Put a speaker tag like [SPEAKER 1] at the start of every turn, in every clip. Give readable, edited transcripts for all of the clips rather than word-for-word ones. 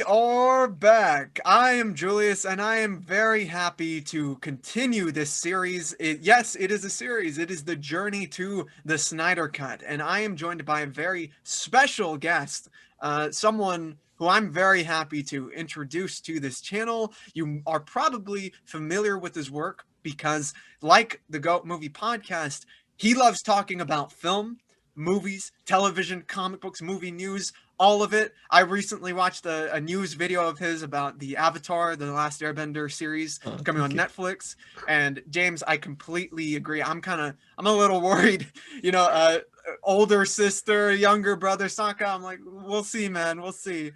[SPEAKER 1] are back. I am Julius, and I am very happy to continue this series. Yes, it is a series. It is the journey to the Snyder Cut, and I am joined by a very special guest, someone who I'm very happy to introduce to this channel. You are probably familiar with his work because, like the Goat Movie Podcast, he loves talking about film, movies, television, comic books, movie news, all of it. I recently watched a news video of his about the Avatar, the Last Airbender series coming on
[SPEAKER 2] Thank you.
[SPEAKER 1] Netflix. And James, I completely agree. I'm a little worried, older sister, younger brother, Sokka. I'm like, we'll see, man, we'll see.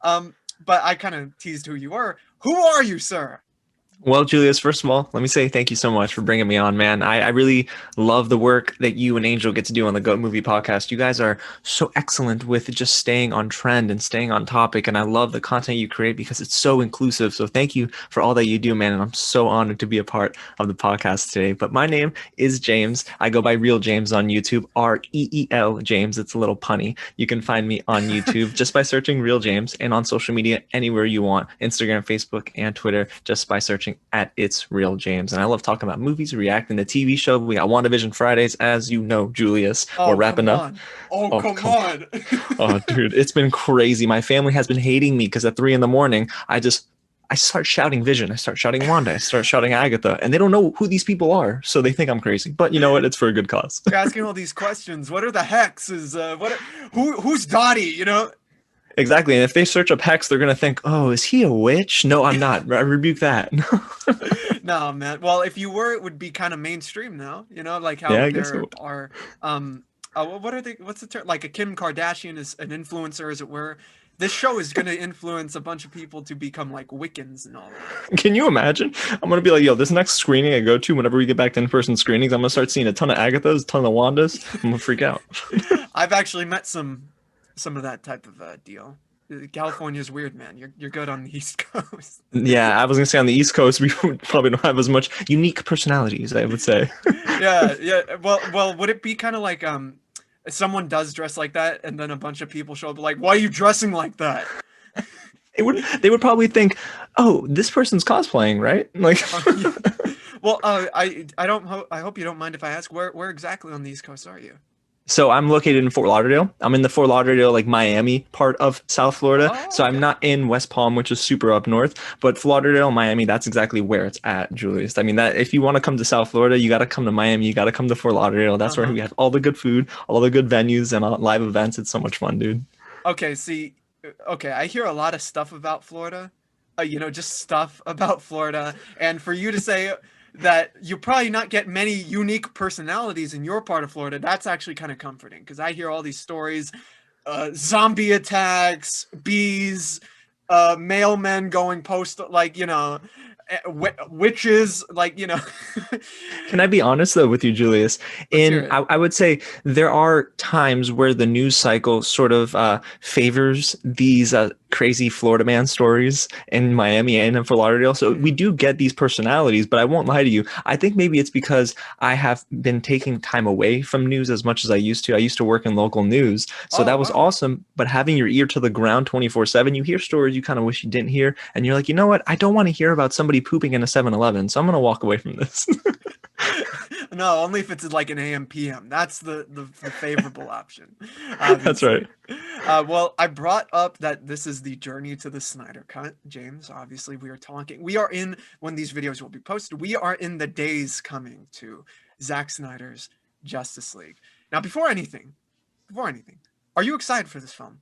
[SPEAKER 1] But I kind of teased who you were. Who are you, sir?
[SPEAKER 2] Well, Julius, first of all, let me say thank you so much for bringing me on, man. I really love the work that you and Angel get to do on the Goat Movie Podcast. You guys are so excellent with just staying on trend and staying on topic, and I love the content you create because it's so inclusive. So thank you for all that you do, man, and I'm so honored to be a part of the podcast today. But my name is James. I go by Real James on YouTube, Reel James. It's a little punny. You can find me on YouTube just by searching Real James, and on social media anywhere you want, Instagram, Facebook, and Twitter, just by searching at It's Real James. And I love talking about movies, reacting to TV show. We got WandaVision Fridays, as you know, Julius. We're
[SPEAKER 1] Oh,
[SPEAKER 2] wrapping
[SPEAKER 1] come
[SPEAKER 2] up.
[SPEAKER 1] on. Oh,
[SPEAKER 2] Oh,
[SPEAKER 1] come
[SPEAKER 2] come on.
[SPEAKER 1] on.
[SPEAKER 2] Oh, dude, it's been crazy. My family has been hating me because at 3 a.m, I start shouting Vision. I start shouting Wanda. I start shouting Agatha. And they don't know who these people are. So they think I'm crazy. But you know what? It's for a good cause.
[SPEAKER 1] You're asking all these questions. What are the hexes? Who's Dottie?
[SPEAKER 2] Exactly. And if they search up Hex, they're going to think, oh, is he a witch? No, I'm not. I rebuke that.
[SPEAKER 1] No, man. Well, if you were, it would be kind of mainstream now. Like
[SPEAKER 2] Yeah,
[SPEAKER 1] how
[SPEAKER 2] I guess
[SPEAKER 1] there
[SPEAKER 2] so.
[SPEAKER 1] are what are they? What's the term? Like a Kim Kardashian is an influencer, as it were. This show is going to influence a bunch of people to become like Wiccans and all that.
[SPEAKER 2] Can you imagine? I'm gonna be like, yo, this next screening I go to, whenever we get back to in-person screenings, I'm gonna start seeing a ton of Agathas, a ton of Wandas. I'm gonna freak out.
[SPEAKER 1] I've actually met some of that type of deal. California's weird, man. You're good on the East Coast.
[SPEAKER 2] Yeah, I was gonna say on the East Coast, we probably don't have as much unique personalities, I would say.
[SPEAKER 1] Yeah, yeah. Well, would it be kind of like someone does dress like that, and then a bunch of people show up like, "Why are you dressing like that?"
[SPEAKER 2] They would probably think, oh, this person's cosplaying, right? Like,
[SPEAKER 1] Yeah. Well, I hope you don't mind if I ask where exactly on the East Coast are you?
[SPEAKER 2] so I'm located in Fort Lauderdale. I'm in the Fort Lauderdale, like Miami part of South Florida.
[SPEAKER 1] Oh,
[SPEAKER 2] So I'm
[SPEAKER 1] okay.
[SPEAKER 2] not in West Palm, which is super up north, but Fort Lauderdale, Miami, that's exactly where it's at, Julius. I mean, that if you want to come to South Florida, you got to come to Miami. You got to come to Fort Lauderdale. That's where
[SPEAKER 1] Uh-huh.
[SPEAKER 2] we have all the good food, all the good venues, and live events. It's so much fun, dude.
[SPEAKER 1] Okay, see, okay, I hear a lot of stuff about Florida. Just stuff about Florida, and for you to say that you probably not get many unique personalities in your part of Florida, that's actually kind of comforting because I hear all these stories, zombie attacks, bees, mailmen going post, like, witches, like,
[SPEAKER 2] Can I be honest though with you, Julius?
[SPEAKER 1] let's hear it.
[SPEAKER 2] I would say there are times where the news cycle sort of favors these crazy Florida man stories in Miami and in Fort Lauderdale. So we
[SPEAKER 1] Mhm.
[SPEAKER 2] do get these personalities, but I won't lie to you. I think maybe it's because I have been taking time away from news as much as I used to. I used to work in local news, so
[SPEAKER 1] Oh,
[SPEAKER 2] that was
[SPEAKER 1] wow.
[SPEAKER 2] awesome. But having your ear to the ground 24/7, you hear stories you kind of wish you didn't hear, and you're like, you know what? I don't want to hear about somebody pooping in a 7-Eleven, so I'm gonna walk away from this.
[SPEAKER 1] No, only if it's like an AM PM. That's the favorable option,
[SPEAKER 2] That's right.
[SPEAKER 1] obviously. Well, I brought up that this is the journey to the Snyder Cut, James. Obviously, we are in, when these videos will be posted, we are in the days coming to Zack Snyder's Justice League. Now, before anything, are you excited for this film?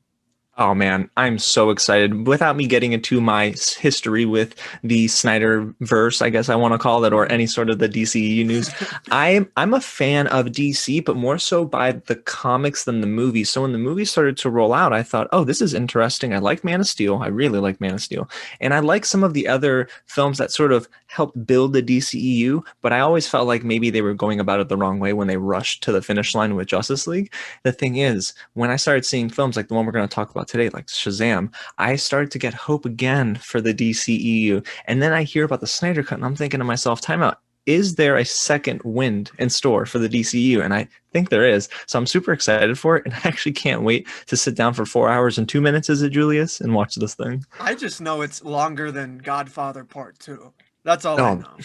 [SPEAKER 2] Oh man, I'm so excited. Without me getting into my history with the Snyder verse, I guess I want to call it, or
[SPEAKER 1] Mhm.
[SPEAKER 2] any sort of the DCEU news, I'm a fan of DC, but more so by the comics than the movies. So when the movies started to roll out, I thought, oh, this is interesting. I like Man of Steel. I really like Man of Steel, and I like some of the other films that sort of helped build the DCEU. But I always felt like maybe they were going about it the wrong way when they rushed to the finish line with Justice League. The thing is, when I started seeing films like the one we're going to talk about today, like Shazam, I started to get hope again for the DCEU. And then I hear about the Snyder Cut, and I'm thinking to myself, time out. is there a second wind in store for the DCU? And I think there is. So I'm super excited for it. And I actually can't wait to sit down for 4 hours and 2 minutes, is it, Julius, and watch this thing.
[SPEAKER 1] I just know it's longer than Godfather Part 2. That's all I
[SPEAKER 2] Oh,
[SPEAKER 1] know.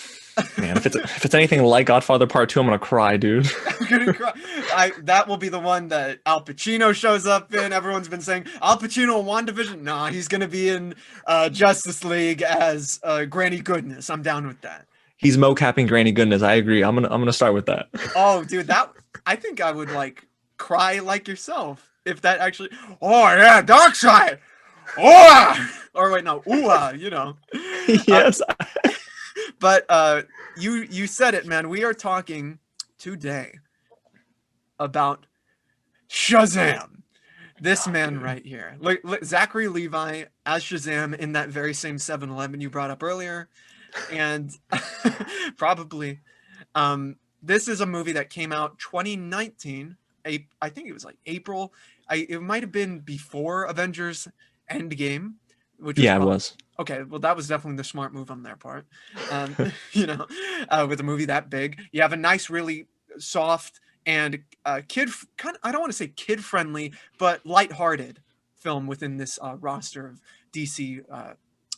[SPEAKER 2] man, if it's anything like Godfather Part 2, I'm going to cry, dude.
[SPEAKER 1] I'm gonna cry. That will be the one that Al Pacino shows up in. Everyone's been saying Al Pacino in WandaVision. Nah, he's gonna be in Justice League as Granny Goodness. I'm down with that.
[SPEAKER 2] He's mocapping Granny Goodness. I agree. I'm gonna start with that.
[SPEAKER 1] Oh, dude, I think I would like cry like yourself if that actually. Oh yeah, Dark Side. Oh, or wait, no, ooh, you know.
[SPEAKER 2] Yes.
[SPEAKER 1] But you said it, man. We are talking today about Shazam. This man right here. Zachary Levi as Shazam in that very same 7-Eleven you brought up earlier. And probably this is a movie that came out 2019. I think it was like April. It might have been before Avengers Endgame, which was
[SPEAKER 2] Yeah, it was.
[SPEAKER 1] okay. Well, that was definitely the smart move on their part. You know, with a movie that big, you have a nice, really soft and kind of, I don't want to say kid friendly, but lighthearted film within this roster of DC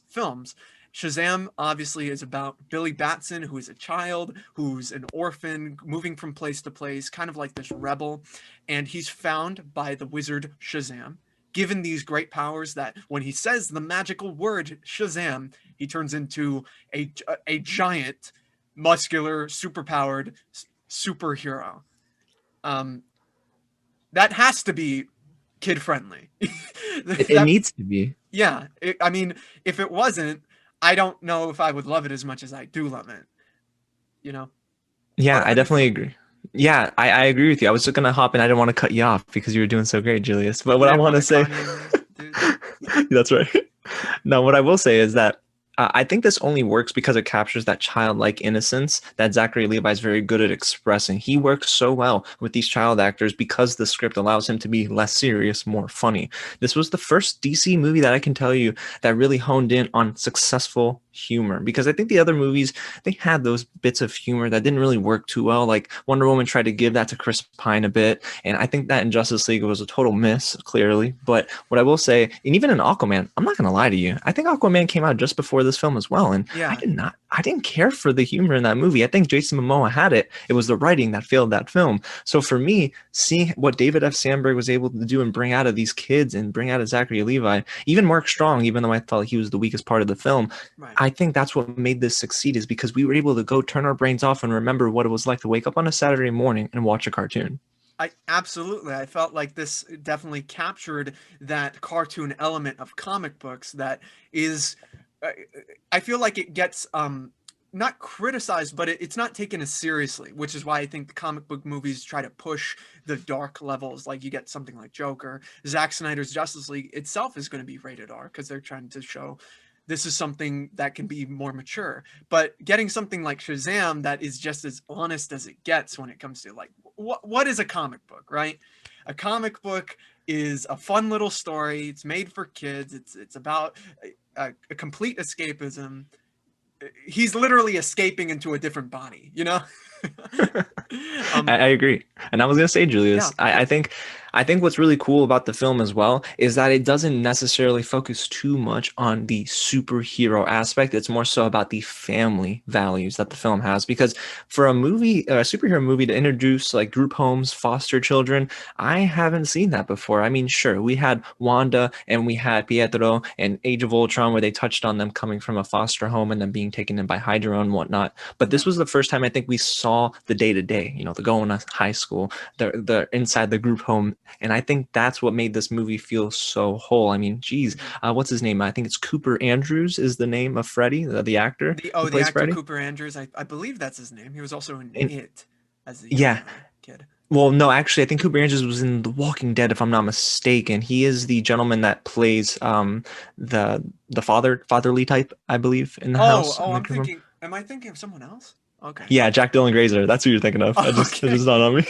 [SPEAKER 1] films. Shazam obviously is about Billy Batson, who is a child, who's an orphan, moving from place to place, kind of like this rebel. And he's found by the wizard Shazam, given these great powers that when he says the magical word Shazam, he turns into a giant, muscular, superpowered superhero. That has to be kid friendly.
[SPEAKER 2] It needs to be.
[SPEAKER 1] Yeah. I mean, if it wasn't, I don't know if I would love it as much as I do love it. You know?
[SPEAKER 2] Yeah,
[SPEAKER 1] How
[SPEAKER 2] I
[SPEAKER 1] do you
[SPEAKER 2] definitely
[SPEAKER 1] feel?
[SPEAKER 2] agree. Yeah, I agree with you. I was just gonna hop in. I didn't want to cut you off because you were doing so great, Julius. But
[SPEAKER 1] You
[SPEAKER 2] what I
[SPEAKER 1] didn't
[SPEAKER 2] want
[SPEAKER 1] want
[SPEAKER 2] to
[SPEAKER 1] to
[SPEAKER 2] say,
[SPEAKER 1] Kanye me, dude.
[SPEAKER 2] that's right. No, what I will say is that I think this only works because it captures that childlike innocence that Zachary Levi is very good at expressing. He works so well with these child actors because the script allows him to be less serious, more funny. This was the first DC movie that I can tell you that really honed in on successful humor, because I think the other movies, they had those bits of humor that didn't really work too well. Like Wonder Woman tried to give that to Chris Pine a bit, and I think that in Justice League was a total miss, clearly. But what I will say, and even in Aquaman, I'm not gonna lie to you, I think Aquaman came out just before this film as well, and
[SPEAKER 1] Yeah.
[SPEAKER 2] I didn't care for the humor in that movie. I think Jason Momoa had it. It was the writing that failed that film. So for me, seeing what David F. Sandberg was able to do and bring out of these kids and bring out of Zachary Levi, even Mark Strong, even though I felt he was the weakest part of the film,
[SPEAKER 1] Right.
[SPEAKER 2] I think that's what made this succeed, is because we were able to go turn our brains off and remember what it was like to wake up on a Saturday morning and watch a cartoon.
[SPEAKER 1] I felt like this definitely captured that cartoon element of comic books that is uh, I feel like it gets not criticized, but it's not taken as seriously, which is why I think the comic book movies try to push the dark levels. Like you get something like Joker. Zack Snyder's Justice League itself is going to be rated R because they're trying to show this is something that can be more mature. But getting something like Shazam that is just as honest as it gets when it comes to like what is a comic book, right? A comic book is a fun little story. It's made for kids. It's about a complete escapism. He's literally escaping into a different body, you know?
[SPEAKER 2] I agree. And I was gonna say,
[SPEAKER 1] Yeah,
[SPEAKER 2] Julius, I think what's really cool about the film as well is that it doesn't necessarily focus too much on the superhero aspect. It's more so about the family values that the film has. Because for a superhero movie to introduce like group homes, foster children, I haven't seen that before. I mean, sure, we had Wanda and we had Pietro and Age of Ultron where they touched on them coming from a foster home and then being taken in by Hydra and whatnot. But
[SPEAKER 1] yeah.
[SPEAKER 2] this was the first time I think we saw the day to day, the going to high school, the inside the group home. And I think that's what made this movie feel so whole. I mean, geez, what's his name? I think it's Cooper Andrews is the name of Freddy, the actor who
[SPEAKER 1] The
[SPEAKER 2] plays
[SPEAKER 1] actor
[SPEAKER 2] Freddy.
[SPEAKER 1] Cooper Andrews. I believe that's his name. He was also in
[SPEAKER 2] And
[SPEAKER 1] It as a young
[SPEAKER 2] yeah,
[SPEAKER 1] kid.
[SPEAKER 2] well, no, actually, I think Cooper Andrews was in The Walking Dead, if I'm not mistaken. He is the gentleman that plays the fatherly type, I believe, in the house in the
[SPEAKER 1] I'm
[SPEAKER 2] group room.
[SPEAKER 1] thinking. Am I thinking of someone else? Okay.
[SPEAKER 2] Yeah, Jack Dylan Grazer. That's who you're thinking of. It
[SPEAKER 1] Okay.
[SPEAKER 2] just dawned on me.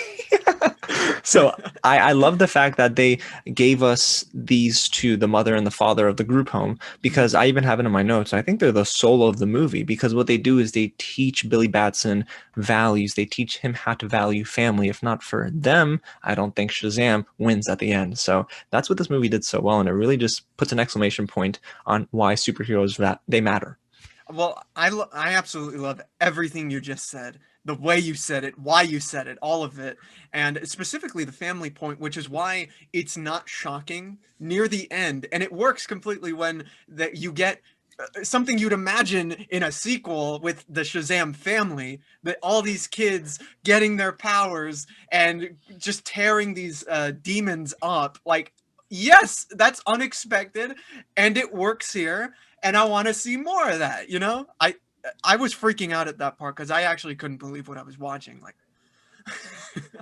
[SPEAKER 2] So I love the fact that they gave us these two, the mother and the father of the group home, because
[SPEAKER 1] Mhm.
[SPEAKER 2] I even have it in my notes. I think they're the soul of the movie because what they do is they teach Billy Batson values. They teach him how to value family. If not for them, I don't think Shazam wins at the end. So that's what this movie did so well, and it really just puts an exclamation point on why superheroes that they matter.
[SPEAKER 1] Well, I absolutely love everything you just said. The way you said it, why you said it, all of it, and specifically the family point, which is why it's not shocking near the end, and it works completely when that you get something you'd imagine in a sequel with the Shazam family, that all these kids getting their powers and just tearing these demons up. Like, yes, that's unexpected, and it works here, and I want to see more of that. I was freaking out at that part because I actually couldn't believe what I was watching. Like,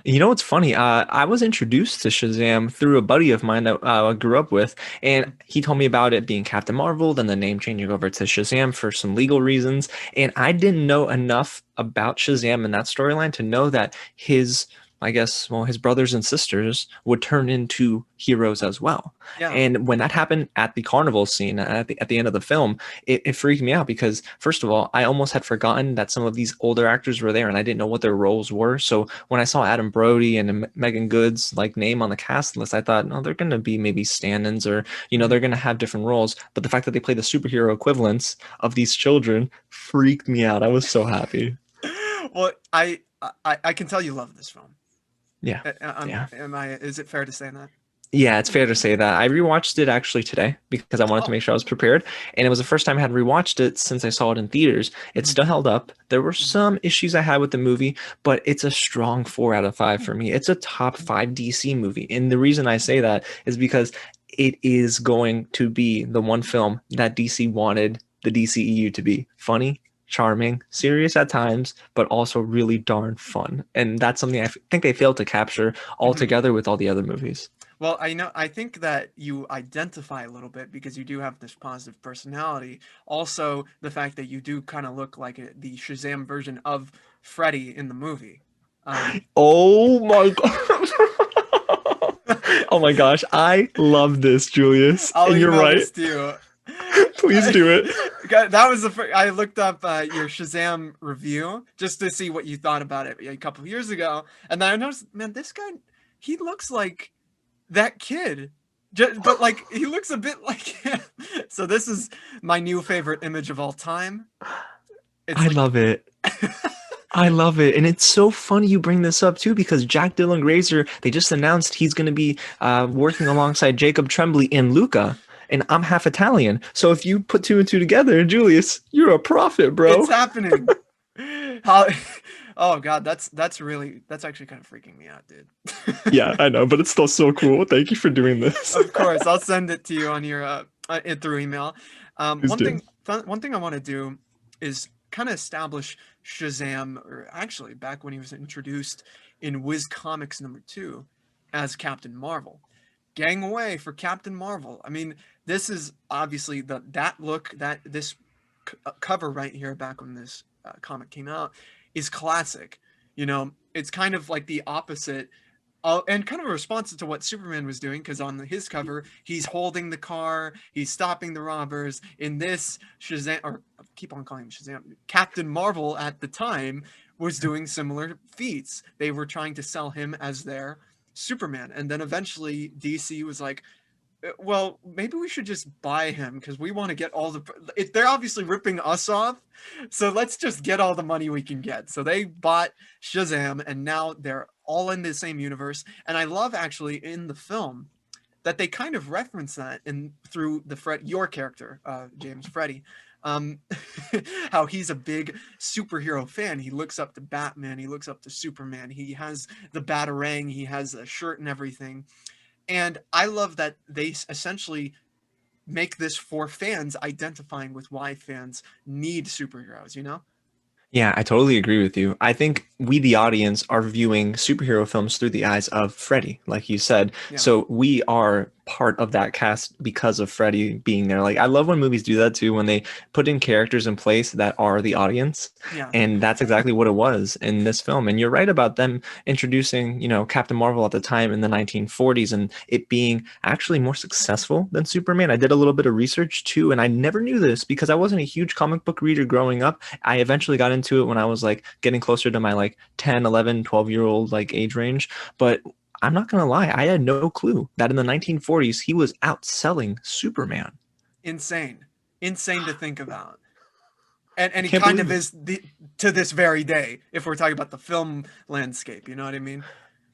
[SPEAKER 2] You know what's funny? I was introduced to Shazam through a buddy of mine that I grew up with, and he told me about it being Captain Marvel, then the name changing over to Shazam for some legal reasons. And I didn't know enough about Shazam and that storyline to know that his, I guess, well, his brothers and sisters would turn into heroes as well.
[SPEAKER 1] yeah.
[SPEAKER 2] And when that happened at the carnival scene at the end of the film, it freaked me out because first of all, I almost had forgotten that some of these older actors were there, and I didn't know what their roles were. So when I saw Adam Brody and Megan Good's like name on the cast list, I thought, no, they're going to be maybe stand-ins or they're
[SPEAKER 1] Mhm.
[SPEAKER 2] going to have different roles. But the fact that they play the superhero equivalents of these children freaked me out. I was so happy.
[SPEAKER 1] Well, I can tell you love this film.
[SPEAKER 2] Yeah,
[SPEAKER 1] Am
[SPEAKER 2] yeah.
[SPEAKER 1] am I? Is it fair to say that?
[SPEAKER 2] Yeah, it's fair to say that. I rewatched it actually today because I wanted to
[SPEAKER 1] Oh.
[SPEAKER 2] make sure I was prepared. And it was the first time I had rewatched it since I saw it in theaters. It
[SPEAKER 1] Mhm.
[SPEAKER 2] still held up. There were
[SPEAKER 1] Mhm.
[SPEAKER 2] some issues I had with the movie, but it's a strong 4 out of 5 for me. It's a top 5 DC movie. And the reason I say that is because it is going to be the one film that DC wanted the DCEU to be funny, charming, serious at times, but also really darn fun. And that's something think they failed to capture
[SPEAKER 1] Mhm.
[SPEAKER 2] altogether with all the other movies.
[SPEAKER 1] Well, I think that you identify a little bit because you do have this positive personality. Also, the fact that you do kind of look like the Shazam version of Freddy in the movie. Um,
[SPEAKER 2] Oh my god. Oh my gosh, I love this, Julius.
[SPEAKER 1] I'll
[SPEAKER 2] And you're
[SPEAKER 1] email
[SPEAKER 2] right.
[SPEAKER 1] this to you.
[SPEAKER 2] Please do it.
[SPEAKER 1] That was I looked up your Shazam review just to see what you thought about it a couple of years ago, and then I noticed, man, this guy, he looks like that kid. But like he looks a bit like him. So this is my new favorite image of all time. It's
[SPEAKER 2] I
[SPEAKER 1] like
[SPEAKER 2] love it. I love it. And it's so funny you bring this up too, because Jack Dylan Grazer, they just announced he's going to be working alongside Jacob Tremblay in Luca. And I'm half Italian. So if you put two and two together, Julius, you're a prophet,
[SPEAKER 1] it's
[SPEAKER 2] bro.
[SPEAKER 1] happening. How Oh god, that's actually kind of freaking me out, dude.
[SPEAKER 2] Yeah, I know, but it's still so cool. Thank you for doing this.
[SPEAKER 1] Of course, I'll send it to you on your through email.
[SPEAKER 2] Please do.
[SPEAKER 1] One thing I want to do is kind of establish Shazam, or actually back when he was introduced in Wiz Comics #2 as Captain Marvel. Gang away for Captain Marvel. I mean, this is obviously that look that this cover right here back when this comic came out is classic. It's kind of like the opposite and kind of a response to what Superman was doing, because on his cover, he's holding the car, he's stopping the robbers. In this, Shazam, or I keep on calling him Shazam, Captain Marvel at the time was doing similar feats. They were trying to sell him as their Superman. And then eventually, DC was like, well, maybe we should just buy him because we want to get all the. They're obviously ripping us off, so let's just get all the money we can get. So they bought Shazam, and now they're all in the same universe. And I love actually in the film that they kind of reference that in through your character, James Freddy. Um, how he's a big superhero fan. He looks up to Batman. He looks up to Superman. He has the Batarang. He has a shirt and everything. And I love that they essentially make this for fans identifying with why fans need superheroes?
[SPEAKER 2] Yeah, I totally agree with you. I think we, the audience, are viewing superhero films through the eyes of Freddy, like you said.
[SPEAKER 1] Yeah.
[SPEAKER 2] So we are part of that cast because of Freddie being there. Like I love when movies do that too, when they put in characters in place that are the audience.
[SPEAKER 1] Yeah.
[SPEAKER 2] And that's exactly what it was in this film. And you're right about them introducing, Captain Marvel at the time in the 1940s and it being actually more successful than Superman. I did a little bit of research too, and I never knew this because I wasn't a huge comic book reader growing up. I eventually got into it when I was like getting closer to my like 10, 11, 12-year old like age range. But I'm not gonna lie, I had no clue that in the 1940s he was outselling Superman.
[SPEAKER 1] Insane. Insane to think about. And
[SPEAKER 2] I
[SPEAKER 1] he
[SPEAKER 2] can't
[SPEAKER 1] kind
[SPEAKER 2] believe
[SPEAKER 1] of
[SPEAKER 2] it.
[SPEAKER 1] is to this very day, if we're talking about the film landscape, you know what I mean?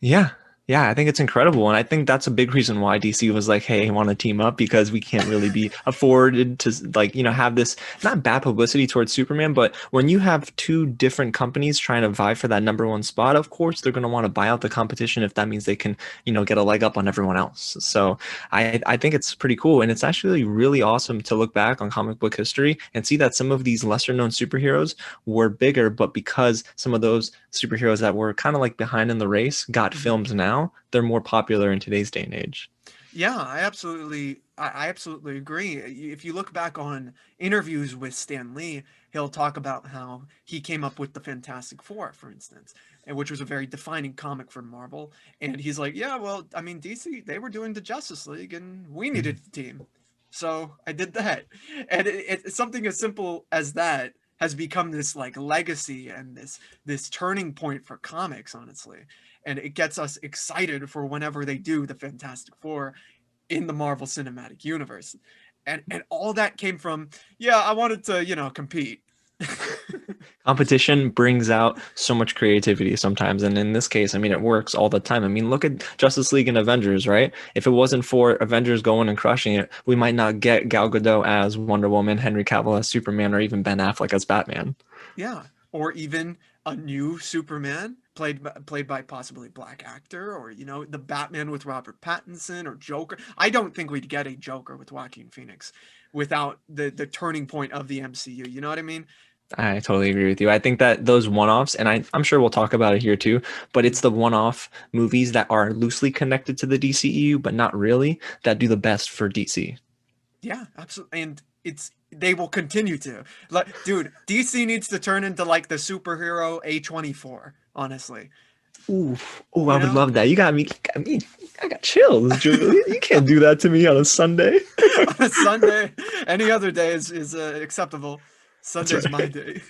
[SPEAKER 2] Yeah. Yeah, I think it's incredible. And I think that's a big reason why DC was like, hey, I want to team up because we can't really be afforded to like, have this not bad publicity towards Superman, but when you have two different companies trying to vie for that number one spot, of course they're going to want to buy out the competition if that means they can, get a leg up on everyone else. So I think it's pretty cool. And it's actually really awesome to look back on comic book history and see that some of these lesser known superheroes were bigger, but because some of those superheroes that were kind of like behind in the race got
[SPEAKER 1] Mhm.
[SPEAKER 2] films now, they're more popular in today's day and age.
[SPEAKER 1] Yeah, I absolutely agree. If you look back on interviews with Stan Lee, he'll talk about how he came up with the Fantastic Four, for instance, and which was a very defining comic for Marvel. And he's like, yeah, well, I mean, DC, they were doing the Justice League, and we
[SPEAKER 2] Mhm.
[SPEAKER 1] needed the team, so I did that. And it's something as simple as that has become this like legacy and this turning point for comics, honestly. And it gets us excited for whenever they do the Fantastic Four in the Marvel Cinematic Universe. And all that came from, yeah, I wanted to, compete.
[SPEAKER 2] Competition brings out so much creativity sometimes, and in this case, I mean, it works all the time. I mean, look at Justice League and Avengers, right? If it wasn't for Avengers going and crushing it, we might not get Gal Gadot as Wonder Woman, Henry Cavill as Superman, or even Ben Affleck as Batman.
[SPEAKER 1] Yeah, or even a new Superman played by possibly black actor, or the Batman with Robert Pattinson, or Joker. I don't think we'd get a Joker with Joaquin Phoenix without the turning point of the MCU. You know what I mean?
[SPEAKER 2] I totally agree with you. I think that those one-offs, and I'm sure we'll talk about it here too, but it's
[SPEAKER 1] Mm.
[SPEAKER 2] the one-off movies that are loosely connected to the DCEU, but not really, that do the best for DC.
[SPEAKER 1] Yeah, absolutely. And they will continue to. Like, dude, DC needs to turn into like the superhero A24, honestly.
[SPEAKER 2] Ooh, oh, I
[SPEAKER 1] You
[SPEAKER 2] would
[SPEAKER 1] know?
[SPEAKER 2] love that. I got chills, Julie. You can't do that to me on a Sunday.
[SPEAKER 1] On a Sunday, any other day is acceptable.
[SPEAKER 2] That's
[SPEAKER 1] Sunday's my
[SPEAKER 2] right.
[SPEAKER 1] day.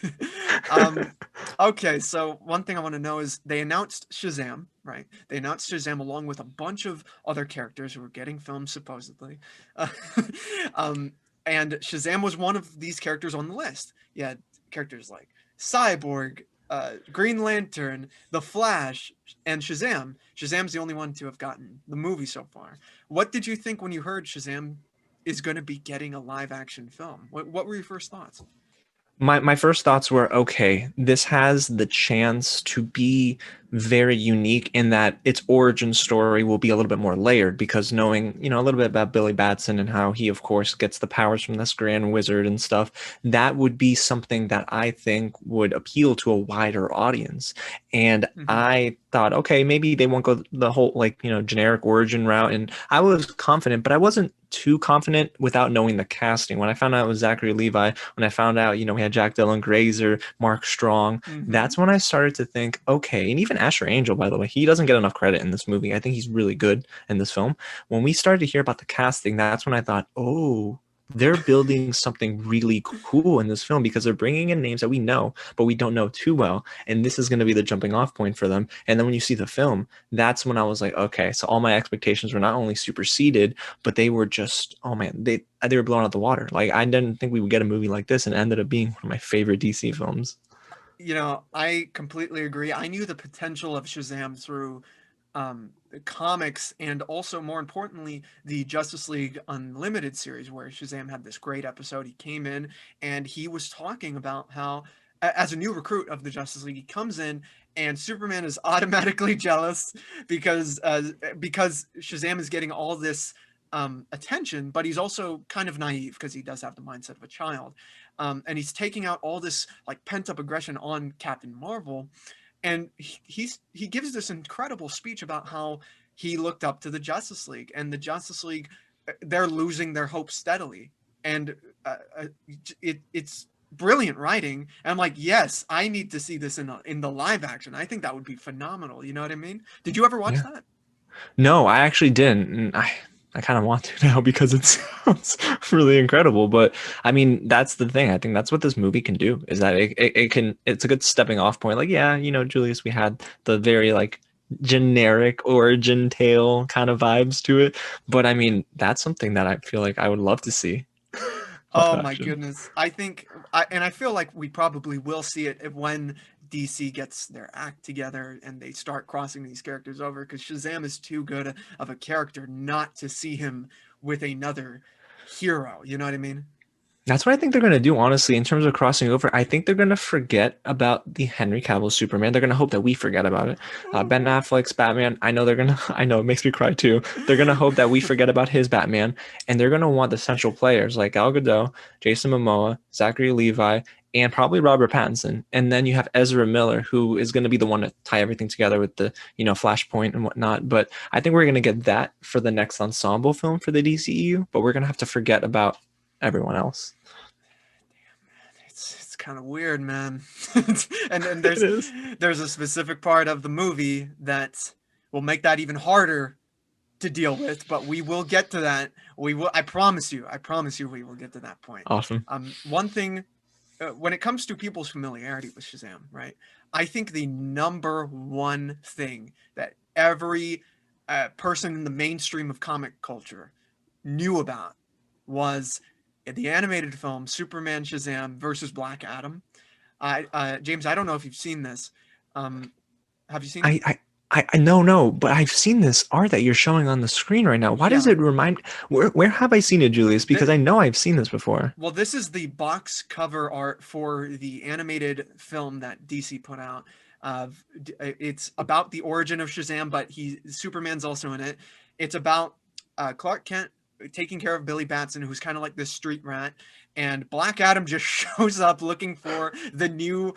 [SPEAKER 1] um okay, so one thing I want to know is they announced Shazam, right? They announced Shazam along with a bunch of other characters who were getting filmed supposedly. Uh, um and Shazam was one of these characters on the list. You had characters like Cyborg, Green Lantern, The Flash, and Shazam. Shazam's the only one to have gotten the movie so far. What did you think when you heard Shazam is going to be getting a live action film? What were your first thoughts?
[SPEAKER 2] My first thoughts were okay, this has the chance to be very unique in that its origin story will be a little bit more layered because knowing, a little bit about Billy Batson and how he of course gets the powers from this grand wizard and stuff, that would be something that I think would appeal to a wider audience. And
[SPEAKER 1] Mm-hmm.
[SPEAKER 2] I thought, okay, maybe they won't go the whole like, generic origin route. And I was confident, but I wasn't too confident without knowing the casting. When I found out it was Zachary Levi, when I found out, we had Jack Dylan Grazer, Mark Strong,
[SPEAKER 1] Mm-hmm.
[SPEAKER 2] that's when I started to think, okay, and even Asher Angel, by the way, he doesn't get enough credit in this movie. I think he's really good in this film. When we started to hear about the casting, that's when I thought, oh, they're building something really cool in this film because they're bringing in names that we know, but we don't know too well. And this is going to be the jumping off point for them. And then when you see the film, that's when I was like, okay, so all my expectations were not only superseded, but they were just, oh man, they were blown out the water. Like I didn't think we would get a movie like this, and it ended up being one of my favorite DC films.
[SPEAKER 1] I completely agree. I knew the potential of Shazam through the comics and also, more importantly, the Justice League Unlimited series, where Shazam had this great episode. He came in and he was talking about how, as a new recruit of the Justice League, he comes in and Superman is automatically jealous because Shazam is getting all this attention, but he's also kind of naive because he does have the mindset of a child, and he's taking out all this like pent up aggression on Captain Marvel, and he gives this incredible speech about how he looked up to the Justice League, and the Justice League, they're losing their hope steadily, and it's brilliant writing. And I'm like, yes, I need to see this in the live action. I think that would be phenomenal. You know what I mean? Did you ever watch
[SPEAKER 2] Yeah.
[SPEAKER 1] that?
[SPEAKER 2] No, I actually didn't. And I kind of want to now because it sounds really incredible. But I mean, that's the thing. I think that's what this movie can do is that it can, it's a good stepping off point. Like, yeah, Julius, we had the very like generic origin tale kind of vibes to it. But I mean, that's something that I feel like I would love to see live
[SPEAKER 1] Oh my
[SPEAKER 2] action.
[SPEAKER 1] goodness. And I feel like we probably will see it when DC gets their act together and they start crossing these characters over, because Shazam is too good of a character not to see him with another hero. You know what I mean?
[SPEAKER 2] That's what I think they're going to do, honestly, in terms of crossing over. I think they're going to forget about the Henry Cavill Superman. They're going to hope that we forget about it. Ben Affleck's Batman, I know they're going to, I know it makes me cry too. They're going to hope that we forget about his Batman, and they're going to want the central players like Gal Gadot, Jason Momoa, Zachary Levi, and probably Robert Pattinson. And then you have Ezra Miller, who is going to be the one to tie everything together with the, Flashpoint and whatnot. But I think we're going to get that for the next ensemble film for the DCEU, but we're going to have to forget about everyone else.
[SPEAKER 1] It's kind of weird, man. And then
[SPEAKER 2] It is.
[SPEAKER 1] there's a specific part of the movie that will make that even harder to deal with, but we will get to that. We will. I promise you. I promise you, we will get to that point.
[SPEAKER 2] Awesome.
[SPEAKER 1] One thing, when it comes to people's familiarity with Shazam, right? I think the number one thing that every person in the mainstream of comic culture knew about was the animated film Superman Shazam versus Black Adam. James, I don't know if you've seen this. Have you seen it?
[SPEAKER 2] I, I, I no, but I've seen this art that you're showing on the screen right now. Why does
[SPEAKER 1] Yeah.
[SPEAKER 2] it remind? Where have I seen it, Julius? Because
[SPEAKER 1] Th-
[SPEAKER 2] I know I've seen this before.
[SPEAKER 1] well, this is the box cover art for the animated film that DC put out. It's about the origin of Shazam, but Superman's also in it. It's about Clark Kent taking care of Billy Batson, who's kind of like this street rat, and Black Adam just shows up looking for the new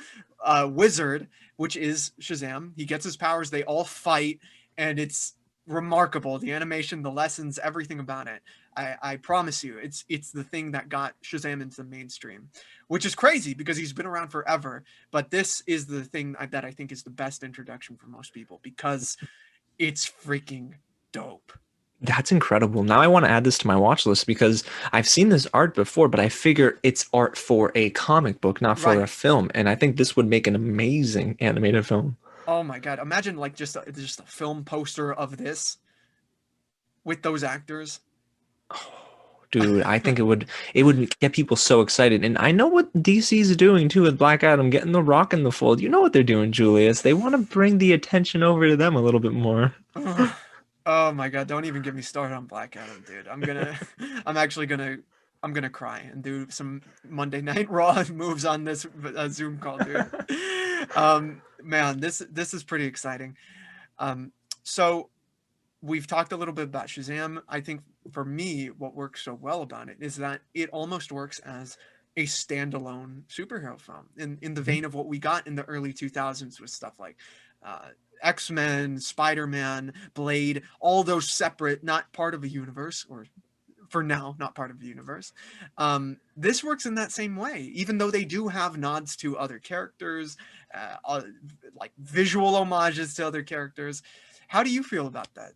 [SPEAKER 1] wizard, which is Shazam. He gets his powers. They all fight, and it's remarkable. The animation, the lessons, everything about it. I promise you, it's the thing that got Shazam into the mainstream, which is crazy because he's been around forever. But this is the thing that I think is the best introduction for most people because it's freaking dope.
[SPEAKER 2] That's incredible. Now I want to add this to my watch list because I've seen this art before, but I figure it's art for a comic book, not for a
[SPEAKER 1] Right.
[SPEAKER 2] film. And I think this would make an amazing animated film.
[SPEAKER 1] Oh my god! Imagine like just a film poster of this with those actors.
[SPEAKER 2] Dude, I think it would get people so excited. And I know what DC's doing too with Black Adam, getting The Rock in the fold. You know what they're doing, Julius. They want to bring the attention over to them a little bit more.
[SPEAKER 1] Oh my god! Don't even get me started on Black Adam, dude. I'm actually I'm gonna cry and do some Monday Night Raw moves on this Zoom call, dude. Man, this is pretty exciting. Um, so we've talked a little bit about Shazam. I think for me, what works so well about it is that it almost works as a standalone superhero film in the vein of what we got in the early 2000s with stuff like uh, X-Men, Spider-Man, Blade, all those separate, not part of a universe, or for now, not part of the universe. This works in that same way, even though they do have nods to other characters, like visual homages to other characters. How do you feel about that?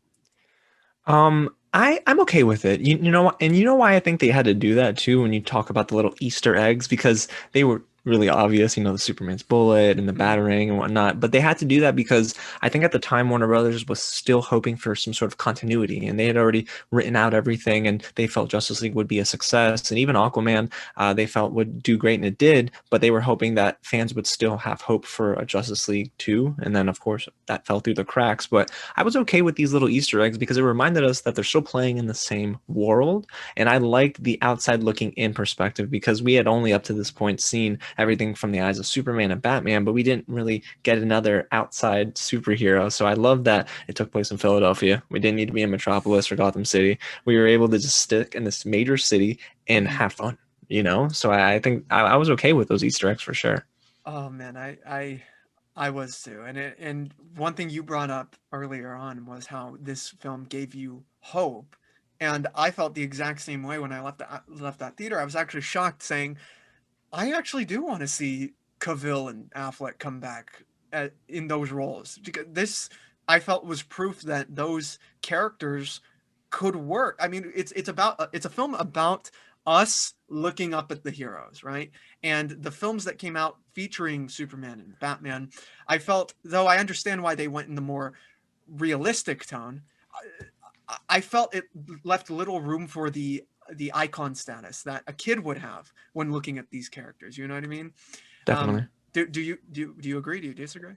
[SPEAKER 2] I'm okay with it. You know what, and you know why I think they had to do that too when you talk about the little Easter eggs because they were really obvious, the Superman's bullet and the
[SPEAKER 1] Mhm.
[SPEAKER 2] batarang and whatnot. But they had to do that because I think at the time Warner Brothers was still hoping for some sort of continuity, and they had already written out everything, and they felt Justice League would be a success, and even Aquaman, they felt would do great, and it did. But they were hoping that fans would still have hope for a Justice League 2, and then of course that fell through the cracks. But I was okay with these little Easter eggs because it reminded us that they're still playing in the same world. And I liked the outside looking in perspective because we had only up to this point seen everything from the eyes of Superman and Batman, but we didn't really get another outside superhero. So I love that it took place in Philadelphia. We didn't need to be in Metropolis or Gotham City. We were able to just stick in this major city and
[SPEAKER 1] Mhm.
[SPEAKER 2] have fun. So I think I was okay with those Easter eggs for sure.
[SPEAKER 1] Oh man, I was too, and one thing you brought up earlier on was how this film gave you hope, and I felt the exact same way when I left that theater. I was actually shocked, saying, I actually do want to see Cavill and Affleck come back in those roles, because this, I felt, was proof that those characters could work. I mean, it's a film about us looking up at the heroes, right? And the films that came out featuring Superman and Batman, I felt, though I understand why they went in the more realistic tone, I felt it left little room for the icon status that a kid would have when looking at these characters. You know what I mean? Um,
[SPEAKER 2] Definitely.
[SPEAKER 1] do you agree? Do you disagree?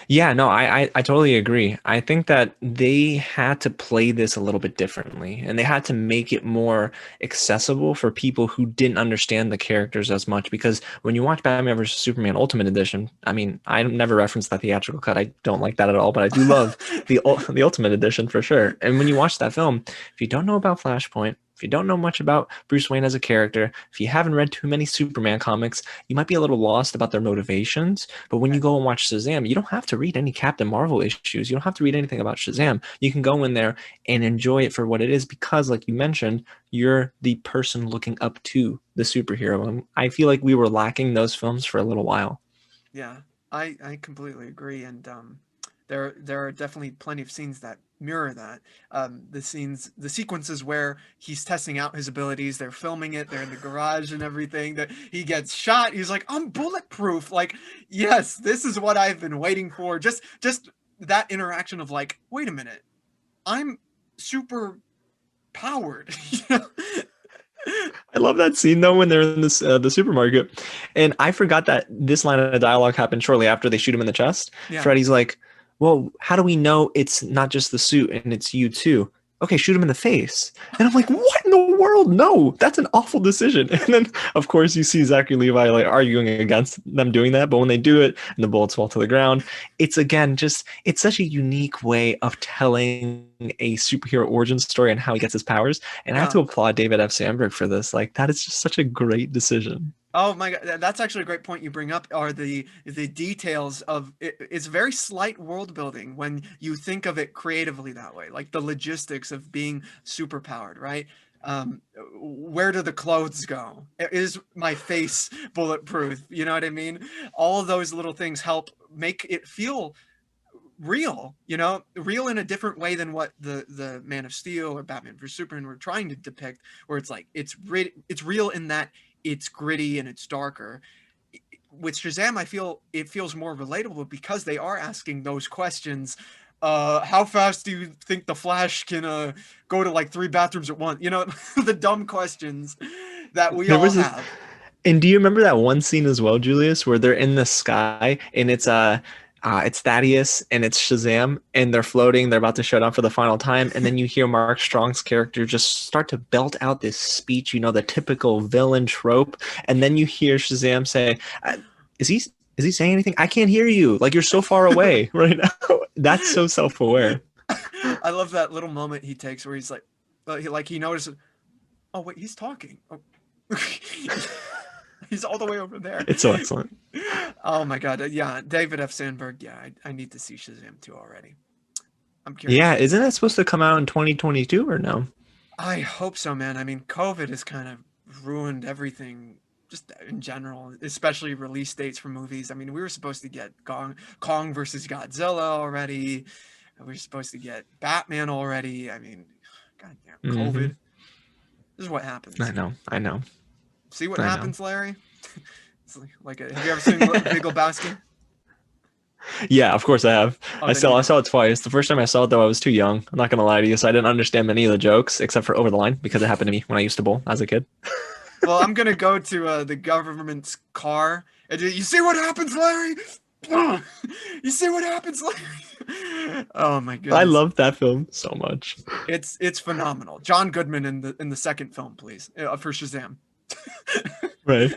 [SPEAKER 2] Yeah, no, I totally agree. I think that they had to play this a little bit differently, and they had to make it more accessible for people who didn't understand the characters as much. Because when you watch Batman versus Superman Ultimate Edition, I mean, I never referenced that theatrical cut. I don't like that at all, but I do love the Ultimate Edition for sure. And when you watch that film, if you don't know about Flashpoint, if you don't know much about Bruce Wayne as a character, if you haven't read too many Superman comics, you might be a little lost about their motivations. But when you
[SPEAKER 1] Okay.
[SPEAKER 2] go and watch Shazam, you don't have to read any Captain Marvel issues. You don't have to read anything about Shazam. You can go in there and enjoy it for what it is because, like you mentioned, you're the person looking up to the superhero. And I feel like we were lacking those films for a little while.
[SPEAKER 1] Yeah, I completely agree, and there are definitely plenty of scenes that mirror that. The sequences where he's testing out his abilities, they're filming it, they're in the garage and everything. That he gets shot, he's like, I'm bulletproof. Like, yes, this is what I've been waiting for. Just that interaction of like, wait a minute, I'm super powered. You know?
[SPEAKER 2] I love that scene though when they're in this the supermarket, and I forgot that this line of dialogue happened shortly after they shoot him in the chest.
[SPEAKER 1] Yeah.
[SPEAKER 2] Freddy's like, "Well, how do we know it's not just the suit and it's you too?" Okay, shoot him in the face. And I'm like, what in the world? No, that's an awful decision. And then, of course, you see Zachary Levi like arguing against them doing that. But when they do it and the bullets fall to the ground, it's again just it's such a unique way of telling a superhero origin story and how he gets his powers. And I have
[SPEAKER 1] Yeah.
[SPEAKER 2] to applaud David F. Sandberg for this. Like that is just such a great decision.
[SPEAKER 1] Oh my God, that's actually a great point you bring up. Are the details of it? It's very slight world building when you think of it creatively that way, like the logistics of being super powered, right? Where do the clothes go? Is my face bulletproof? You know what I mean? All of those little things help make it feel real, real in a different way than what the Man of Steel or Batman vs Superman were trying to depict, where it's like it's real in that it's gritty and it's darker. With Shazam, I feel it feels more relatable because they are asking those questions. How fast do you think the Flash can go to like 3 bathrooms at once? The dumb questions that we
[SPEAKER 2] There
[SPEAKER 1] all
[SPEAKER 2] was this,
[SPEAKER 1] have.
[SPEAKER 2] and do you remember that one scene as well, Julius, where they're in the sky and it's Thaddeus and it's Shazam and they're floating, they're about to shut down for the final time, and then you hear Mark Strong's character just start to belt out this speech, the typical villain trope, and then you hear Shazam say, "Is he saying anything? I can't hear you. Like you're so far away right now." That's so self-aware.
[SPEAKER 1] I love that little moment he takes where he's like, he notices, oh wait, he's talking. Oh. He's all the way over there.
[SPEAKER 2] It's so excellent.
[SPEAKER 1] Oh my God. Yeah. David F. Sandberg. Yeah. I need to see Shazam 2 already. I'm curious.
[SPEAKER 2] Yeah, isn't that supposed to come out in 2022 or no?
[SPEAKER 1] I hope so, man. I mean, COVID has kind of ruined everything just in general, especially release dates for movies. I mean, we were supposed to get Kong versus Godzilla already. We were supposed to get Batman already. I mean, goddamn,
[SPEAKER 2] Hmm.
[SPEAKER 1] COVID. This is what happens.
[SPEAKER 2] I know,
[SPEAKER 1] See what
[SPEAKER 2] I know.
[SPEAKER 1] happens, Larry? It's like have you ever seen Big Lebowski?
[SPEAKER 2] Yeah, of course I have.
[SPEAKER 1] Oh,
[SPEAKER 2] I
[SPEAKER 1] then you
[SPEAKER 2] saw I
[SPEAKER 1] know.
[SPEAKER 2] saw it twice. The first time I saw it though, I was too young. I'm not gonna lie to you, so I didn't understand many of the jokes except for Over the Line because it happened to me when I used to bowl as a kid.
[SPEAKER 1] Well, I'm gonna go to the government's car. And you see what happens, Larry? You see what happens, Larry? Oh my
[SPEAKER 2] I
[SPEAKER 1] goodness,
[SPEAKER 2] love that film so much.
[SPEAKER 1] it's phenomenal. John Goodman in the second film, please, for Shazam.
[SPEAKER 2] Right.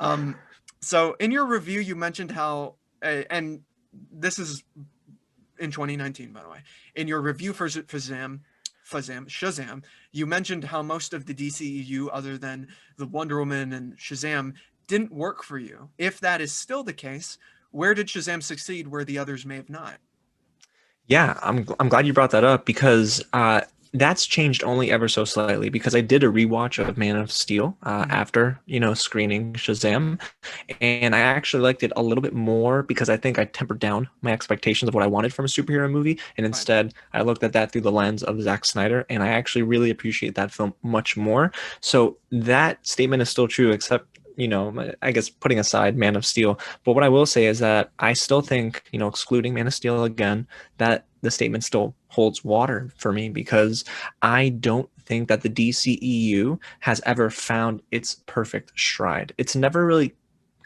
[SPEAKER 1] um, so in your review, you mentioned how, and this is in 2019, by the way. In your review for Shazam, you mentioned how most of the DCEU, other than the Wonder Woman and Shazam, didn't work for you? If that is still the case, where did Shazam succeed where the others may have not?
[SPEAKER 2] Yeah, I'm glad you brought that up because that's changed only ever so slightly. Because I did a rewatch of Man of Steel
[SPEAKER 1] Mm-hmm.
[SPEAKER 2] after screening Shazam, and I actually liked it a little bit more because I think I tempered down my expectations of what I wanted from a superhero movie, and
[SPEAKER 1] Right.
[SPEAKER 2] instead I looked at that through the lens of Zack Snyder, and I actually really appreciate that film much more. So that statement is still true, except I guess putting aside Man of Steel. But what I will say is that I still think, excluding Man of Steel again, that the statement still holds water for me because I don't think that the DCEU has ever found its perfect stride. It's never really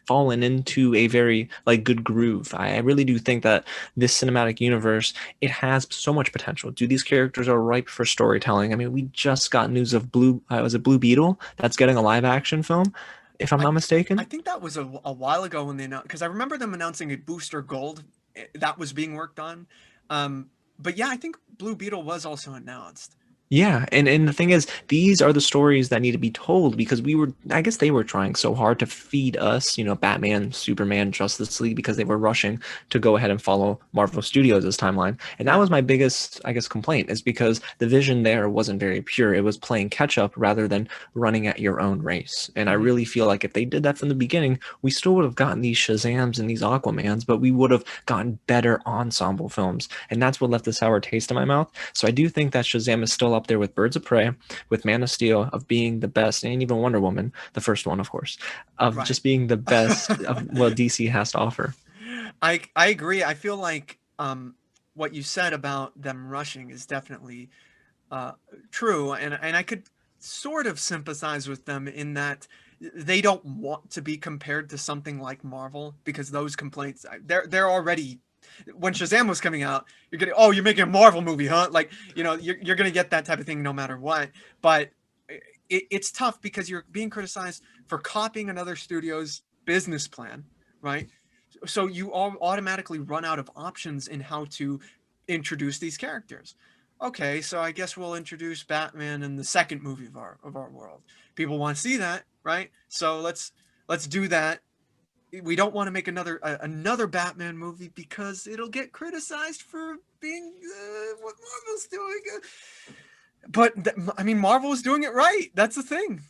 [SPEAKER 2] fallen into a very like good groove. I really do think that this cinematic universe, it has so much potential. Do these characters are ripe for storytelling? I mean, we just got news of was it Blue Beetle that's getting a live action film, if I'm
[SPEAKER 1] I
[SPEAKER 2] not
[SPEAKER 1] I
[SPEAKER 2] mistaken.
[SPEAKER 1] think that was a while ago when they announced, because I remember them announcing a Booster Gold that was being worked on. But yeah, I think Blue Beetle was also announced.
[SPEAKER 2] Yeah, and the thing is, these are the stories that need to be told because I guess they were trying so hard to feed us, Batman, Superman, Justice League because they were rushing to go ahead and follow Marvel Studios' timeline. And that
[SPEAKER 1] Yeah.
[SPEAKER 2] was my biggest, I guess, complaint is because the vision there wasn't very pure. It was playing catch up rather than running at your own race. And I
[SPEAKER 1] Hmm.
[SPEAKER 2] really feel like if they did that from the beginning, we still would have gotten these Shazams and these Aquamans, but we would have gotten better ensemble films. And that's what left a sour taste in my mouth. So I do think that Shazam is still up there with Birds of Prey, with Man of Steel, of being the best, and even Wonder Woman, the first one, of course, of
[SPEAKER 1] Right.
[SPEAKER 2] just being the best of what DC has to offer.
[SPEAKER 1] I agree. I feel like what you said about them rushing is definitely uh, true, and I could sort of sympathize with them in that they don't want to be compared to something like Marvel because those complaints they're already, when Shazam was coming out, you're getting, oh, you're making a Marvel movie, huh? Like, you're gonna get that type of thing no matter what. But it's tough because you're being criticized for copying another studio's business plan, right? So you all automatically run out of options in how to introduce these characters. Okay, so I guess we'll introduce Batman in the second movie of our world. People want to see that, right? So let's do that. We don't want to make another Batman movie because it'll get criticized for being what Marvel's doing. But I mean, Marvel is doing it right. That's the thing.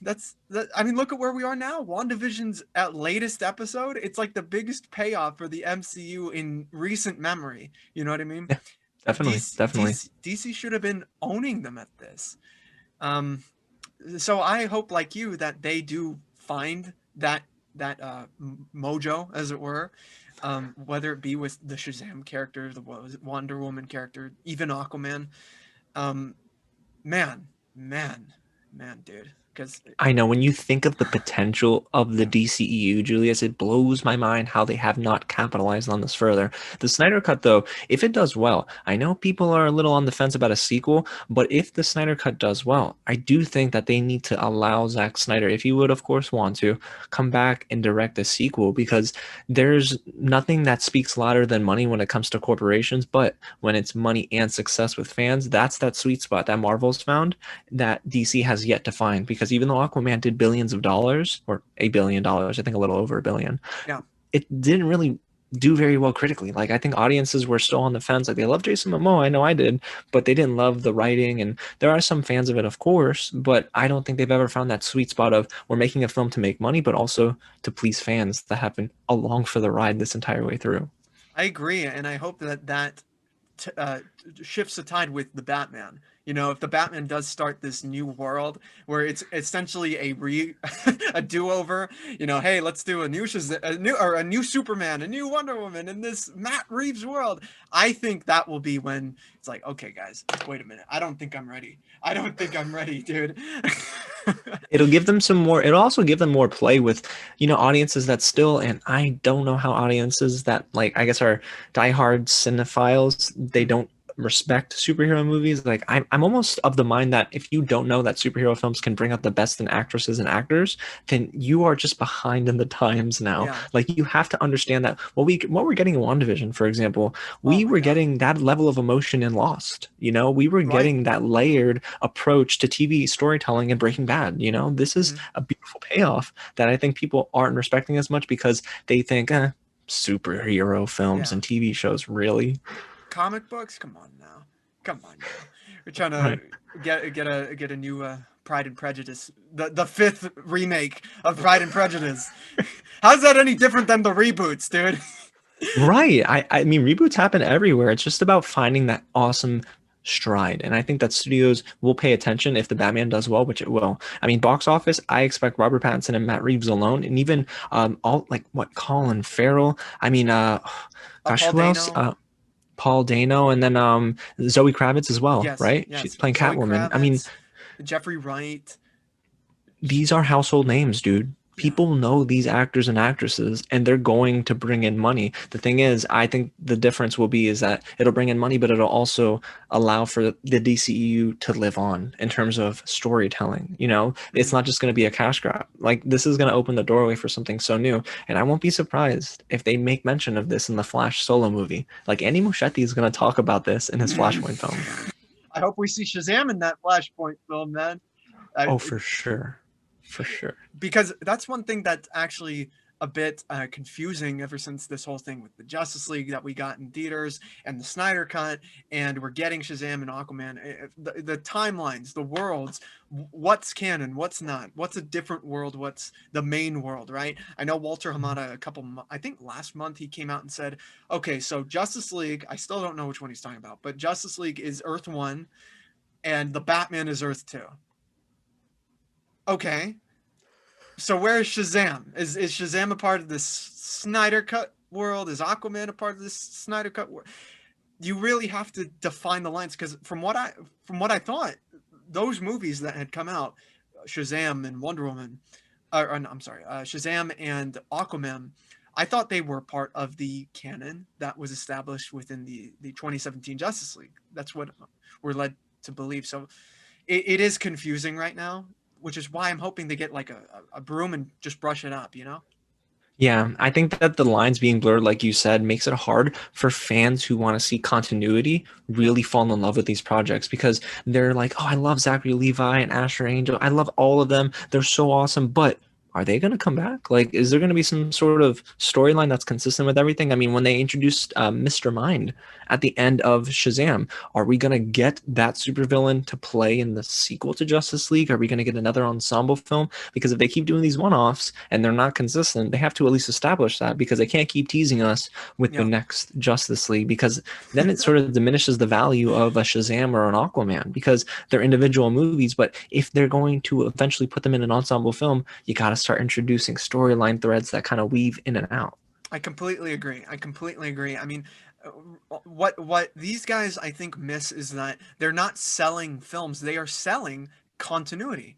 [SPEAKER 1] I mean, look at where we are now. WandaVision's at latest episode. It's like the biggest payoff for the MCU in recent memory. You know what I mean?
[SPEAKER 2] Yeah, definitely, definitely.
[SPEAKER 1] DC should have been owning them at this. Um, so I hope, like you, that they do find that mojo, as it were. Whether it be with the Shazam character, the Wonder Woman character, even Aquaman. Um, Man, man, man, dude. Because
[SPEAKER 2] I know when you think of the potential of the DCEU, Julius, it blows my mind how they have not capitalized on this further. The Snyder Cut, though, if it does well, I know people are a little on the fence about a sequel, but if the Snyder Cut does well, I do think that they need to allow Zack Snyder, if he would, of course, want to, come back and direct a sequel because there's nothing that speaks louder than money when it comes to corporations, but when it's money and success with fans, that's that sweet spot that Marvel's found that DC has yet to find because even though Aquaman did billions of dollars or $1 billion, I think a little over a billion,
[SPEAKER 1] yeah,
[SPEAKER 2] it didn't really do very well critically. Like I think audiences were still on the fence. Like they love Jason Momoa, I know I did, but they didn't love the writing. And there are some fans of it, of course, but I don't think they've ever found that sweet spot of we're making a film to make money, but also to please fans that have been along for the ride this entire way through.
[SPEAKER 1] I agree, and I hope that t- uh, shifts the tide with the Batman. If the Batman does start this new world where it's essentially a do over. Hey, let's do a new Superman, a new Wonder Woman in this Matt Reeves world. I think that will be when it's like, okay, guys, wait a minute. I don't think I'm ready. I don't think I'm ready, dude.
[SPEAKER 2] It'll give them some more, it'll also give them more play with, audiences that still, and I don't know how audiences that like, I guess are diehard cinephiles, they
[SPEAKER 1] Mhm.
[SPEAKER 2] don't respect superhero movies. Like I'm almost of the mind that if you don't know that superhero films can bring out the best in actresses and actors, then you are just behind in the times now.
[SPEAKER 1] Yeah.
[SPEAKER 2] Like you have to understand that what we're getting in WandaVision, for example,
[SPEAKER 1] Oh
[SPEAKER 2] we
[SPEAKER 1] my
[SPEAKER 2] were
[SPEAKER 1] God.
[SPEAKER 2] getting that level of emotion in Lost. We were
[SPEAKER 1] Right.
[SPEAKER 2] getting that layered approach to TV storytelling in Breaking Bad. This is
[SPEAKER 1] Hmm.
[SPEAKER 2] a beautiful payoff that I think people aren't respecting as much because they think, superhero films
[SPEAKER 1] Yeah.
[SPEAKER 2] and TV shows, really?
[SPEAKER 1] Comic books? Come on now. Come on now. We're trying to
[SPEAKER 2] Right.
[SPEAKER 1] get a new Pride and Prejudice, the fifth remake of Pride and Prejudice. How's that any different than the reboots, dude?
[SPEAKER 2] Right. I mean, reboots happen everywhere. It's just about finding that awesome stride. And I think that studios will pay attention if the Batman does well, which it will. I mean, box office, I expect Robert Pattinson and Matt Reeves alone, and even all like what Colin Farrell. I mean, gosh,
[SPEAKER 1] Paul
[SPEAKER 2] who else?
[SPEAKER 1] Dano.
[SPEAKER 2] Paul Dano, and then Zoe Kravitz as well,
[SPEAKER 1] Yes,
[SPEAKER 2] right? She's
[SPEAKER 1] yes.
[SPEAKER 2] playing
[SPEAKER 1] Zoe
[SPEAKER 2] Catwoman. I mean,
[SPEAKER 1] Kravitz, Jeffrey Wright.
[SPEAKER 2] these are household names, dude.
[SPEAKER 1] Yeah.
[SPEAKER 2] People know these actors and actresses, and they're going to bring in money. The thing is, I think the difference will be is that it'll bring in money, but it'll also allow for the DCEU to live on in terms of storytelling. It's
[SPEAKER 1] Hmm.
[SPEAKER 2] not just going to be a cash grab. Like this is going to open the doorway for something so new, and I won't be surprised if they make mention of this in the Flash solo movie. Like Andy Muschietti is going to talk about this in his Flashpoint film.
[SPEAKER 1] I hope we see Shazam in that Flashpoint film, man. Uh,
[SPEAKER 2] Oh, for sure, for sure.
[SPEAKER 1] because that's one thing that's actually a bit confusing ever since this whole thing with the Justice League that we got in theaters and the Snyder Cut, and we're getting Shazam and Aquaman. The timelines, the worlds, what's canon, what's not, what's a different world, what's the main world, right? I know Walter Hamada I think last month he came out and said, okay, so Justice League, I still don't know which one he's talking about, but Justice League is Earth 1 and the Batman is Earth 2. Okay, so where is Shazam? Is Shazam a part of this Snyder Cut world? Is Aquaman a part of this Snyder Cut world? You really have to define the lines because from what I thought, those movies that had come out, Shazam and Wonder Woman, I'm sorry, Shazam and Aquaman, I thought they were part of the canon that was established within the 2017 Justice League. That's what we're led to believe. So it is confusing right now, which is why I'm hoping they get like a broom and just brush it up.
[SPEAKER 2] Yeah, I think that the lines being blurred, like you said, makes it hard for fans who want to see continuity
[SPEAKER 1] Yeah.
[SPEAKER 2] really fall in love with these projects because they're like, oh, I love Zachary Levi and Asher Angel. I love all of them. They're so awesome. But are they going to come back? Like, is there going to be some sort of storyline that's consistent with everything? I mean, when they introduced Mr. Mind at the end of Shazam, are we going to get that supervillain to play in the sequel to Justice League? Are we going to get another ensemble film? Because if they keep doing these one-offs and they're not consistent, they have to at least establish that because they can't keep teasing us with the
[SPEAKER 1] Yeah.
[SPEAKER 2] next Justice League because then it sort of diminishes the value of a Shazam or an Aquaman because they're individual movies. But if they're going to eventually put them in an ensemble film, you got to start introducing storyline threads that kind of weave in and out.
[SPEAKER 1] I completely agree. I completely agree. I mean, what these guys I think miss is that they're not selling films; they are selling continuity.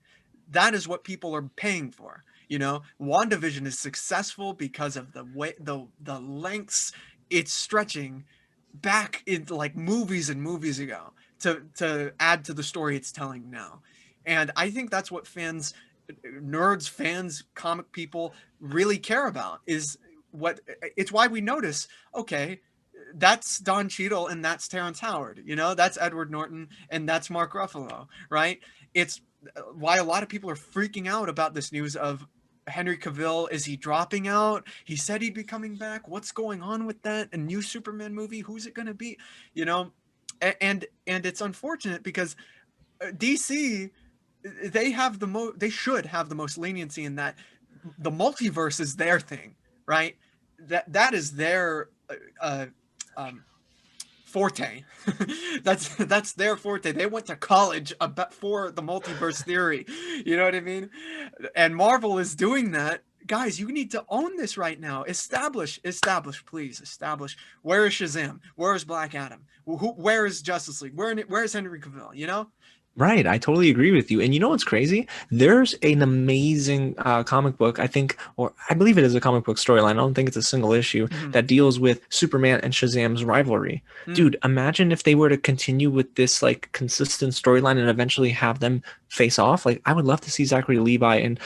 [SPEAKER 1] That is what people are paying for. WandaVision is successful because of the way the lengths it's stretching back into like movies and movies ago to add to the story it's telling now. And I think that's what fans, comic people really care about is what it's why we notice, okay, that's Don Cheadle and that's Terrence Howard, that's Edward Norton and that's Mark Ruffalo, right? It's why a lot of people are freaking out about this news of Henry Cavill. Is he dropping out? He said he'd be coming back. What's going on with that? A new Superman movie? Who's it going to be? You know, and it's unfortunate because DC, they should have the most leniency in that the multiverse is their thing, right? That is their uh, um, forte. That's their forte. They went to college for the multiverse theory. You know what I mean? And Marvel is doing that. Guys, you need to own this right now. Establish, please. Establish. Where is Shazam? Where is Black Adam? Where is Justice League? Where is Henry Cavill?
[SPEAKER 2] Right, I totally agree with you. And you know what's crazy? There's an amazing comic book, I think, or I believe it is a comic book storyline. I don't think it's a single issue
[SPEAKER 1] Hmm.
[SPEAKER 2] that deals with Superman and Shazam's rivalry.
[SPEAKER 1] Mm.
[SPEAKER 2] Dude, imagine if they were to continue with this like consistent storyline and eventually have them face off. Like, I would love to see Zachary Levi and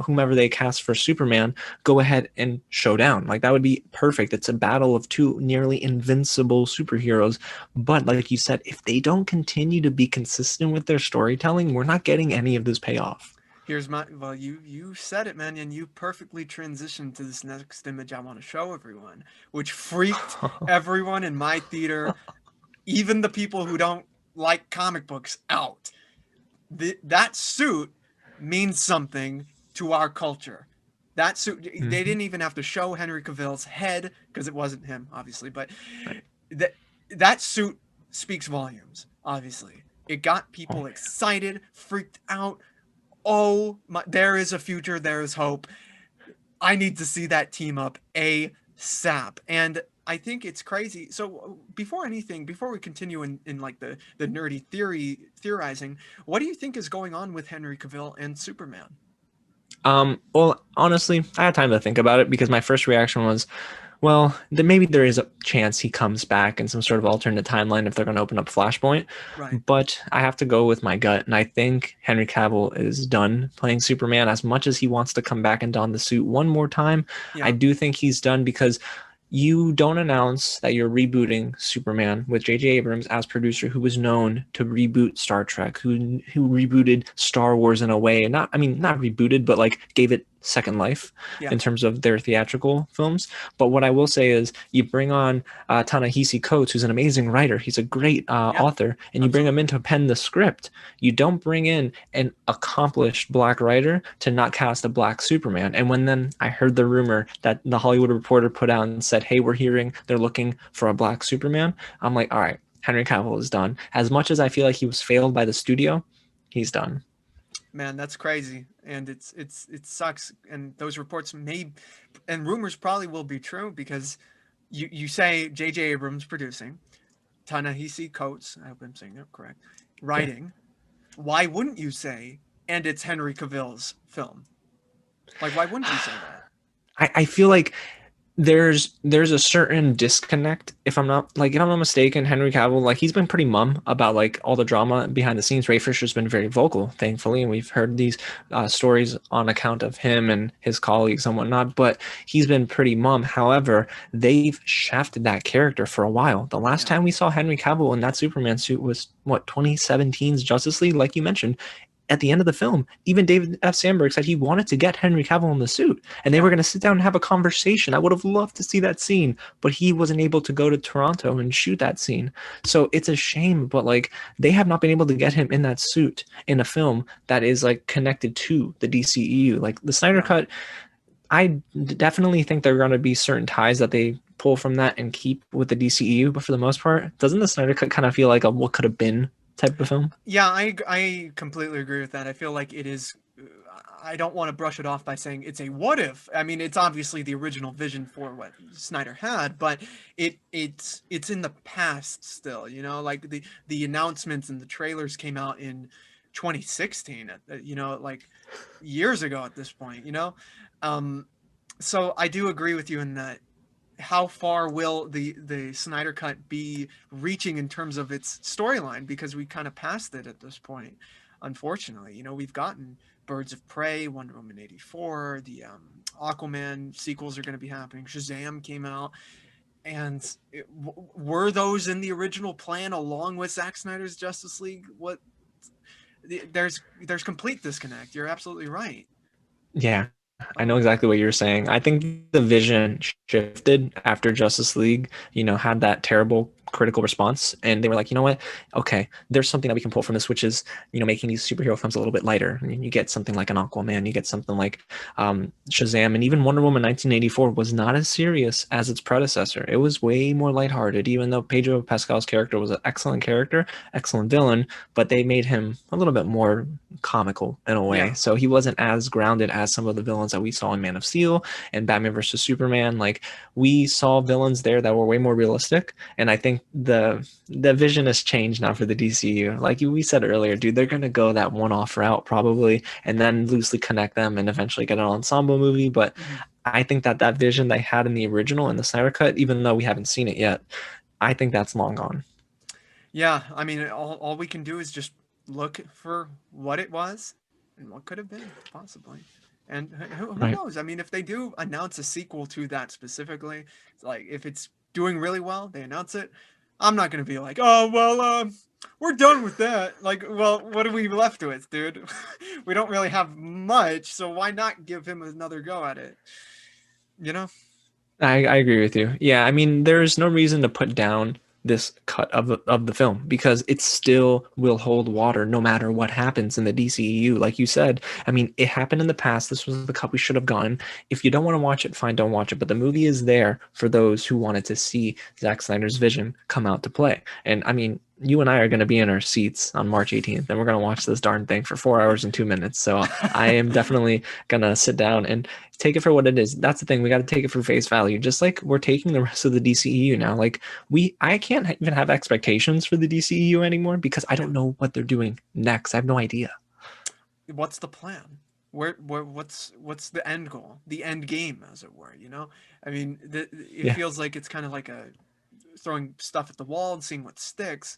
[SPEAKER 2] whomever they cast for Superman go ahead and show down. Like, that would be perfect. It's a battle of two nearly invincible superheroes, but like you said, if they don't continue to be consistent with their storytelling, we're not getting any of this payoff.
[SPEAKER 1] Here's my well, you said it, man, and you perfectly transitioned to this next image I want to show everyone, which freaked everyone in my theater, even the people who don't like comic books, out. That suit means something to our culture. That suit, they
[SPEAKER 2] Mhm.
[SPEAKER 1] didn't even have to show Henry Cavill's head because it wasn't him, obviously, but
[SPEAKER 2] Right.
[SPEAKER 1] that that suit speaks volumes. Obviously, it got
[SPEAKER 2] Oh,
[SPEAKER 1] people excited, freaked out. Oh, my, there is a future. There is hope. I need to see that team up ASAP. And I think it's crazy. So before anything, before we continue in like the nerdy theorizing, what do you think is going on with Henry Cavill and Superman?
[SPEAKER 2] well, honestly, I had time to think about it because my first reaction was, well, then maybe there is a chance he comes back in some sort of alternate timeline if they're going to open up Flashpoint.
[SPEAKER 1] Right.
[SPEAKER 2] But I have to go with my gut, and I think Henry Cavill is done playing Superman. As much as he wants to come back and don the suit one more time, I
[SPEAKER 1] Yeah.
[SPEAKER 2] do think he's done because you don't announce that you're rebooting Superman with J.J. Abrams as producer, who was known to reboot Star Trek, who rebooted Star Wars in a way, not I mean not rebooted, but like gave it second life
[SPEAKER 1] Yeah.
[SPEAKER 2] in terms of their theatrical films. But what I will say is, you bring on Ta-Nehisi Coates, who's an amazing writer. He's a great
[SPEAKER 1] Yeah.
[SPEAKER 2] author, and you bring him in
[SPEAKER 1] Absolutely.
[SPEAKER 2] to pen the script. You don't bring in an accomplished black writer to not cast a black Superman. And when then I heard the rumor that the Hollywood Reporter put out and said, "Hey, we're hearing they're looking for a black Superman," I'm like, all right, Henry Cavill is done. As much as I feel like he was failed by the studio, he's done.
[SPEAKER 1] Man, that's crazy, and it sucks. And those reports may, and rumors probably will be true because you say J.J. Abrams producing, Ta-Nehisi Coates, I hope I'm saying that correct,
[SPEAKER 2] Yeah.
[SPEAKER 1] writing. Why wouldn't you say, and it's Henry Cavill's film? Like, why wouldn't you say that?
[SPEAKER 2] I feel like there's a certain disconnect. If I'm not mistaken, Henry Cavill, like, he's been pretty mum about like all the drama behind the scenes. Ray Fisher's been very vocal, thankfully, and we've heard these stories on account of him and his colleagues and whatnot, but he's been pretty mum. However, they've shafted that character for a while. The last
[SPEAKER 1] Yeah,
[SPEAKER 2] time we saw Henry Cavill in that Superman suit was what, 2017's Justice League, like you mentioned. At the end of the film, even David F. Sandberg said he wanted to get Henry Cavill in the suit, and they were
[SPEAKER 1] yeah,
[SPEAKER 2] going to sit down and have a conversation. I would have loved to see that scene, but he wasn't able to go to Toronto and shoot that scene. So it's a shame, but like, they have not been able to get him in that suit in a film that is like connected to the DCEU. Like the Snyder
[SPEAKER 1] yeah.
[SPEAKER 2] Cut, I definitely think there are going to be certain ties that they pull from that and keep with the DCEU, but for the most part, doesn't the Snyder Cut kind of feel like a what could have been type of film?
[SPEAKER 1] Yeah, I completely agree with that. I feel like it is. I don't want to brush it off by saying it's a what if. I mean, it's obviously the original vision for what Snyder had, but it's in the past still. You know, like the announcements and the trailers came out in 2016. You know, like years ago at this point. You know, um, so I do agree with you in that. How far will the Snyder Cut be reaching in terms of its storyline? Because we kind of passed it at this point, unfortunately. You know, we've gotten Birds of Prey, Wonder Woman 84, the Aquaman sequels are going to be happening. Shazam came out, and were those in the original plan along with Zack Snyder's Justice League? What there's complete disconnect. You're absolutely right.
[SPEAKER 2] Yeah, I know
[SPEAKER 1] Um,
[SPEAKER 2] exactly what you're saying. I think the vision shifted after Justice League, had that terrible critical response. And they were like, you know what? Okay, there's something that we can pull from this, which is, making these superhero films a little bit lighter. I mean, you get something like an Aquaman, you get something like Shazam, and even Wonder Woman 1984 was not as serious as its predecessor. It was way more lighthearted, even though Pedro Pascal's character was an excellent character, excellent villain, but they made him a little bit more comical in a way.
[SPEAKER 1] yeah,
[SPEAKER 2] So he wasn't as grounded as some of the villains that we saw in Man of Steel and Batman versus Superman. Like, we saw villains there that were way more realistic. And I think think the vision has changed now for the DCU. Like we said earlier, dude, they're gonna go that one-off route probably, and then loosely connect them and eventually get an ensemble movie. But
[SPEAKER 1] Mhm.
[SPEAKER 2] I think that that vision they had in the original and the Snyder Cut, even though we haven't seen it yet, I think that's long gone.
[SPEAKER 1] Yeah, I mean, all we can do is just look for what it was and what could have been, possibly. And who
[SPEAKER 2] Right.
[SPEAKER 1] knows? I mean, if they do announce a sequel to that specifically, it's like if it's doing really well, they announce it. I'm not going to be like, oh, well, we're done with that. Like, well, what are we left with, dude? We don't really have much, so why not give him another go at it? You know?
[SPEAKER 2] I agree with you. Yeah, I mean, there's no reason to put down this cut of the film because it still will hold water no matter what happens in the DCEU. Like you said, I mean, it happened in the past. This was the cut we should have gotten. If you don't want to watch it, fine, don't watch it. But the movie is there for those who wanted to see Zack Snyder's vision come out to play. And I mean, you and I are going to be in our seats on March 18th, and we're going to watch this darn thing for 4 hours and 2 minutes. So I am definitely going to sit down and take it for what it is. That's the thing. We got to take it for face value, just like we're taking the rest of the DCEU now. Like I can't even have expectations for the DCEU anymore because I
[SPEAKER 1] Yeah.
[SPEAKER 2] don't know what they're doing next. I have no idea.
[SPEAKER 1] What's the plan? What's the end goal? The end game, as it were. You know, I mean, it
[SPEAKER 2] Yeah.
[SPEAKER 1] feels like it's kind of like a throwing stuff at the wall and seeing what sticks.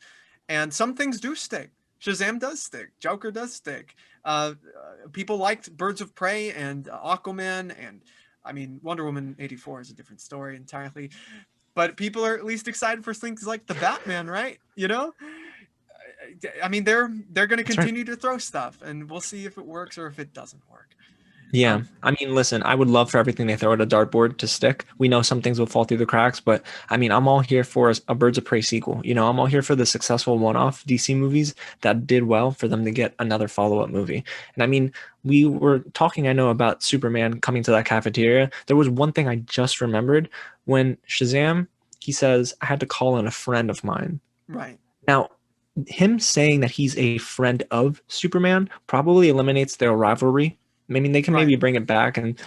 [SPEAKER 1] And some things do stick. Shazam does stick. Joker does stick. People liked Birds of Prey and Aquaman, and I mean, Wonder Woman 84 is a different story entirely. But people are at least excited for things like the Batman, right? You know, I mean, they're going to
[SPEAKER 2] That's right.
[SPEAKER 1] continue to throw stuff, and we'll see if it works or if it doesn't work.
[SPEAKER 2] Yeah.
[SPEAKER 1] Um,
[SPEAKER 2] I mean, listen, I would love for everything they throw at a dartboard to stick. We know some things will fall through the cracks, but I mean, I'm all here for a Birds of Prey sequel. You know, I'm all here for the successful one-off DC movies that did well for them to get another follow-up movie. And I mean, we were talking, I know, about Superman coming to that cafeteria. There was one thing I just remembered when Shazam, he says, I had to call in a friend of mine.
[SPEAKER 1] right,
[SPEAKER 2] Now, him saying that he's a friend of Superman probably eliminates their rivalry. I mean, they can
[SPEAKER 1] right.
[SPEAKER 2] maybe bring it back and,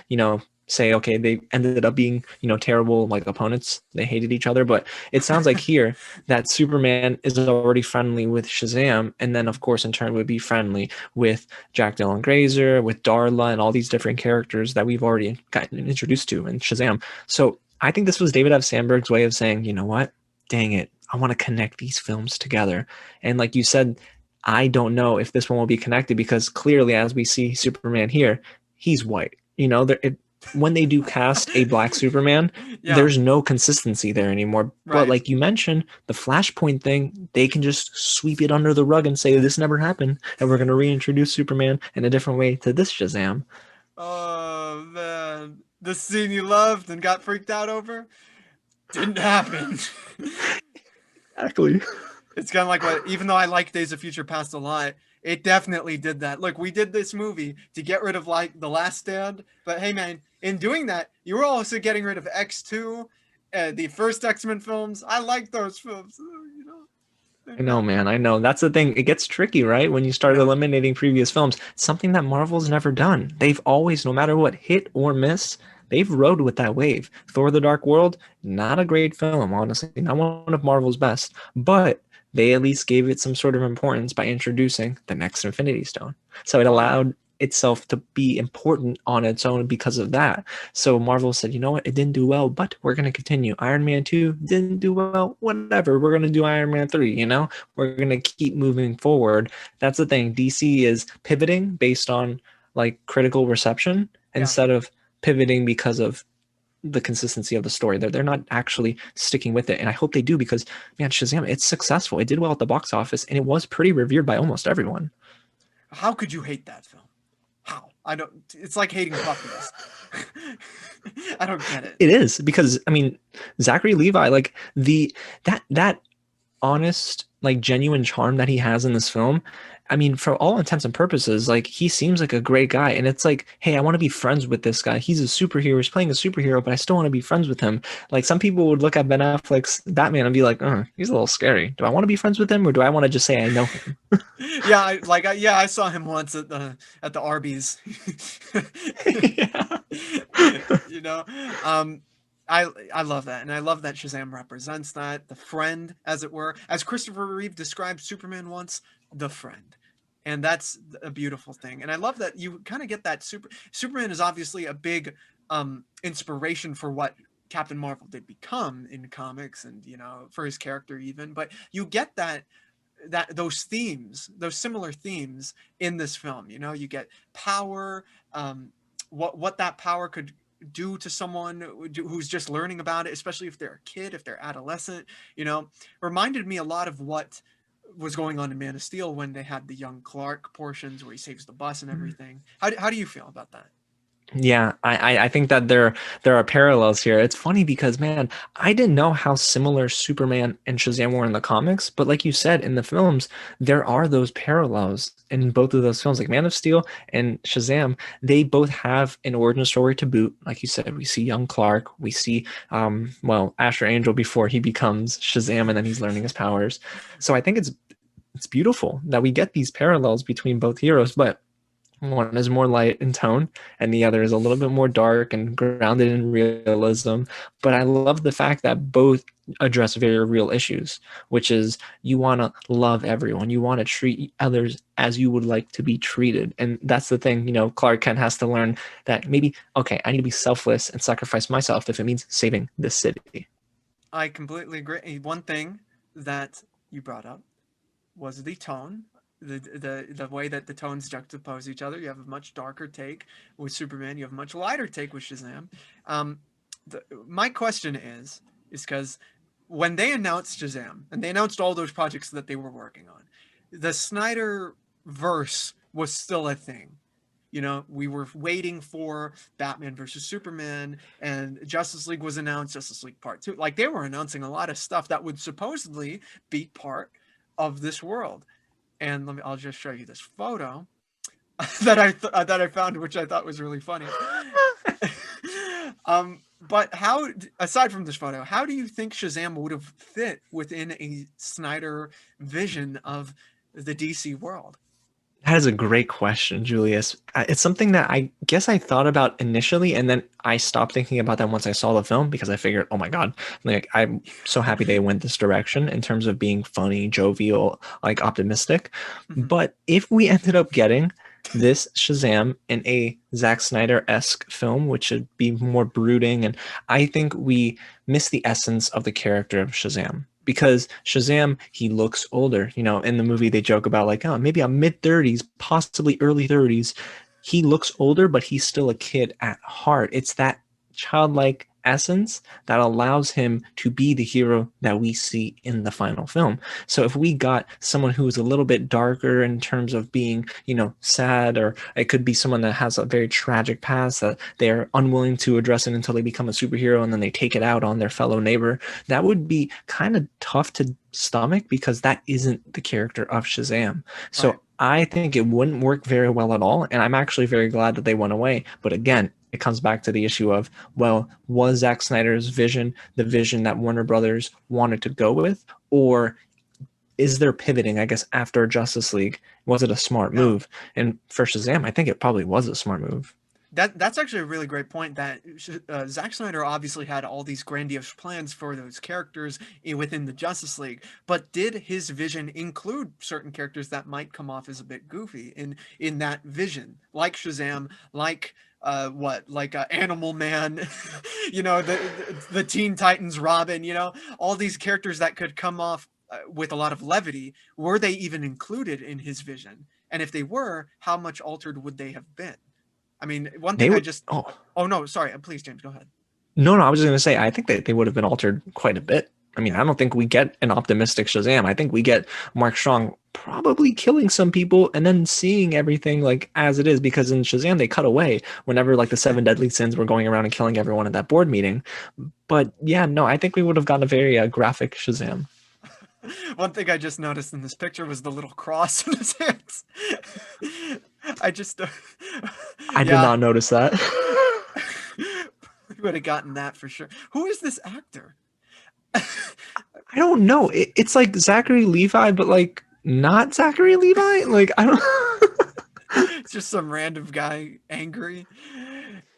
[SPEAKER 2] say, okay, they ended up being, terrible like opponents. They hated each other. But it sounds like here that Superman is already friendly with Shazam. And then, of course, in turn, would be friendly with Jack Dylan Grazer, with Darla, and all these different characters that we've already gotten introduced to in Shazam. So I think this was David F. Sandberg's way of saying, you know what? Dang it. I want to connect these films together. And like you said, I don't know if this one will be connected because clearly, as we see Superman here, he's white. When they do cast a black Superman,
[SPEAKER 1] Yeah,
[SPEAKER 2] there's no consistency there anymore. But
[SPEAKER 1] right.
[SPEAKER 2] like you mentioned, the Flashpoint thing, they can just sweep it under the rug and say this never happened, and we're going to reintroduce Superman in a different way to this Shazam.
[SPEAKER 1] Oh man, the scene you loved and got freaked out over didn't happen.
[SPEAKER 2] Exactly.
[SPEAKER 1] It's kind of like what, even though I like Days of Future Past a lot, it definitely did that. Look, we did this movie to get rid of like The Last Stand, but hey man, in doing that, you were also getting rid of X2, the first X-Men films. I like those films, you know.
[SPEAKER 2] I know, man. I know. That's the thing. It gets tricky, right? When you start
[SPEAKER 1] Yeah,
[SPEAKER 2] eliminating previous films, something that Marvel's never done. They've always, no matter what, hit or miss, they've rode with that wave. Thor: The Dark World, not a great film, honestly, not one of Marvel's best, but they at least gave it some sort of importance by introducing the next Infinity Stone. So it
[SPEAKER 1] totally.
[SPEAKER 2] allowed itself to be important on its own because of that. So Marvel said, you know what, it didn't do well, but we're going to continue. Iron Man 2 didn't do well, whatever. We're going to do Iron Man 3, We're going to keep moving forward. That's the thing. DC is pivoting based on like critical reception
[SPEAKER 1] Yeah.
[SPEAKER 2] instead of pivoting because of the consistency of the story. They're not actually sticking with it. And I hope they do because, man, Shazam, it's successful. It did well at the box office and it was pretty revered by almost everyone.
[SPEAKER 1] How could you hate that film? How? I don't. It's like hating puppies. I don't get it.
[SPEAKER 2] It is because I mean Zachary Levi, like that honest, like genuine charm that he has in this film. I mean, for all intents and purposes, like he seems like a great guy, and it's like, hey, I want to be friends with this guy. He's a superhero. He's playing a superhero, but I still want to be friends with him. Like some people would look at Ben Affleck's Batman and be like, he's a little scary. Do I want to be friends with him, or do I want to just say I know him?
[SPEAKER 1] Yeah, I saw him once at the Arby's.
[SPEAKER 2] Yeah.
[SPEAKER 1] You know, um, I love that, and I love that Shazam represents that, the friend, as it were, as Christopher Reeve described Superman once, the friend, and that's a beautiful thing. And I love that you kind of get that Superman is obviously a big inspiration for what Captain Marvel did become in comics, and for his character even. But you get those themes, those similar themes in this film. You get power, what that power could do to someone who's just learning about it, especially if they're a kid, if they're adolescent. Reminded me a lot of what was going on in Man of Steel when they had the young Clark portions where he saves the bus and everything. How do you feel about that?
[SPEAKER 2] Yeah, I think that there are parallels here. It's funny because, man, I didn't know how similar Superman and Shazam were in the comics, but like you said, in the films, there are those parallels in both of those films. Like Man of Steel and Shazam, they both have an origin story to boot. Like you said, we see young Clark, we see well, Asher Angel before he becomes Shazam and then he's learning his powers. So I think it's beautiful that we get these parallels between both heroes, but one is more light in tone, and the other is a little bit more dark and grounded in realism. But I love the fact that both address very real issues, which is you want to love everyone. You want to treat others as you would like to be treated. And that's the thing, Clark Kent has to learn that maybe, okay, I need to be selfless and sacrifice myself if it means saving this city.
[SPEAKER 1] I completely agree. One thing that you brought up was the tone, the way that the tones juxtapose each other. You have a much darker take with Superman. You have a much lighter take with Shazam. Um, my question is because when they announced Shazam and they announced all those projects that they were working on, the Snyder verse was still a thing. We were waiting for Batman versus Superman, and Justice League was announced, Justice League Part 2. Like, they were announcing a lot of stuff that would supposedly be part of this world. And I'll just show you this photo that I found, which I thought was really funny. But aside from this photo, how do you think Shazam would have fit within a Snyder vision of the DC world?
[SPEAKER 2] That is a great question, Julius. It's something that I guess I thought about initially, and then I stopped thinking about that once I saw the film because I figured, oh my God, like I'm so happy they went this direction in terms of being funny, jovial, like optimistic.
[SPEAKER 1] Mhm.
[SPEAKER 2] But if we ended up getting this Shazam in a Zack Snyder-esque film, which should be more brooding, and I think we miss the essence of the character of Shazam because Shazam, he looks older. In the movie, they joke about like, oh, maybe a mid 30s, possibly early 30s. He looks older, but he's still a kid at heart. It's that childlike essence that allows him to be the hero that we see in the final film. So if we got someone who's a little bit darker in terms of being, sad, or it could be someone that has a very tragic past that they're unwilling to address it until they become a superhero and then they take it out on their fellow neighbor, that would be kind of tough to stomach because that isn't the character of Shazam.
[SPEAKER 1] Right.
[SPEAKER 2] So I think it wouldn't work very well at all. And I'm actually very glad that they went away. But again, it comes back to the issue of, well, was Zack Snyder's vision the vision that Warner Brothers wanted to go with? Or is there pivoting, I guess, after Justice League? Was it a smart
[SPEAKER 1] Yeah.
[SPEAKER 2] move? And for Shazam, I think it probably was a smart move.
[SPEAKER 1] That's actually a really great point. That Zack Snyder obviously had all these grandiose plans for those characters within the Justice League, but did his vision include certain characters that might come off as a bit goofy in that vision, like Shazam, like Animal Man, the Teen Titans Robin, all these characters that could come off with a lot of levity. Were they even included in his vision? And if they were, how much altered would they have been? I mean, one
[SPEAKER 2] They
[SPEAKER 1] thing I
[SPEAKER 2] would.
[SPEAKER 1] just.
[SPEAKER 2] Oh,
[SPEAKER 1] Oh no, sorry. Please, James, go ahead.
[SPEAKER 2] no, no, I was just going to say, I think that they would have been altered quite a bit. I mean,
[SPEAKER 1] Yeah.
[SPEAKER 2] I don't think we get an optimistic Shazam. I think we get Mark Strong probably killing some people and then seeing everything like as it is, because in Shazam they cut away whenever like the seven deadly sins were going around and killing everyone at that board meeting. But yeah, no, I think we would have gotten a very graphic Shazam.
[SPEAKER 1] One thing I just noticed in this picture was the little cross in his hands. I just.
[SPEAKER 2] I did
[SPEAKER 1] Yeah.
[SPEAKER 2] not notice that.
[SPEAKER 1] We would have gotten that for sure. Who is this actor?
[SPEAKER 2] I don't know. It's like Zachary Levi, but like not Zachary Levi. Like I don't.
[SPEAKER 1] It's just some random guy angry.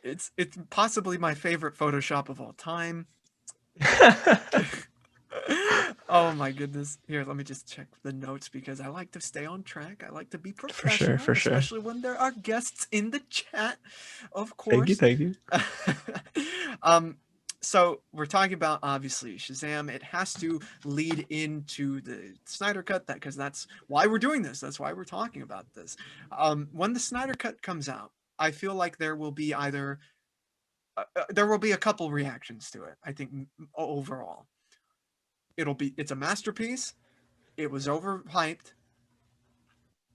[SPEAKER 1] It's possibly my favorite Photoshop of all time. Oh my goodness. Here, let me just check the notes because I like to stay on track. I like to be
[SPEAKER 2] For sure,
[SPEAKER 1] professional,
[SPEAKER 2] for sure.
[SPEAKER 1] especially when there are guests in the chat, of
[SPEAKER 2] Thank you,
[SPEAKER 1] course.
[SPEAKER 2] thank you.
[SPEAKER 1] um, so we're talking about obviously Shazam. It has to lead into the Snyder Cut that because that's why we're doing this. That's why we're talking about this. When the Snyder Cut comes out, I feel like there will be a couple reactions to it. I think overall, it's a masterpiece. It was overhyped.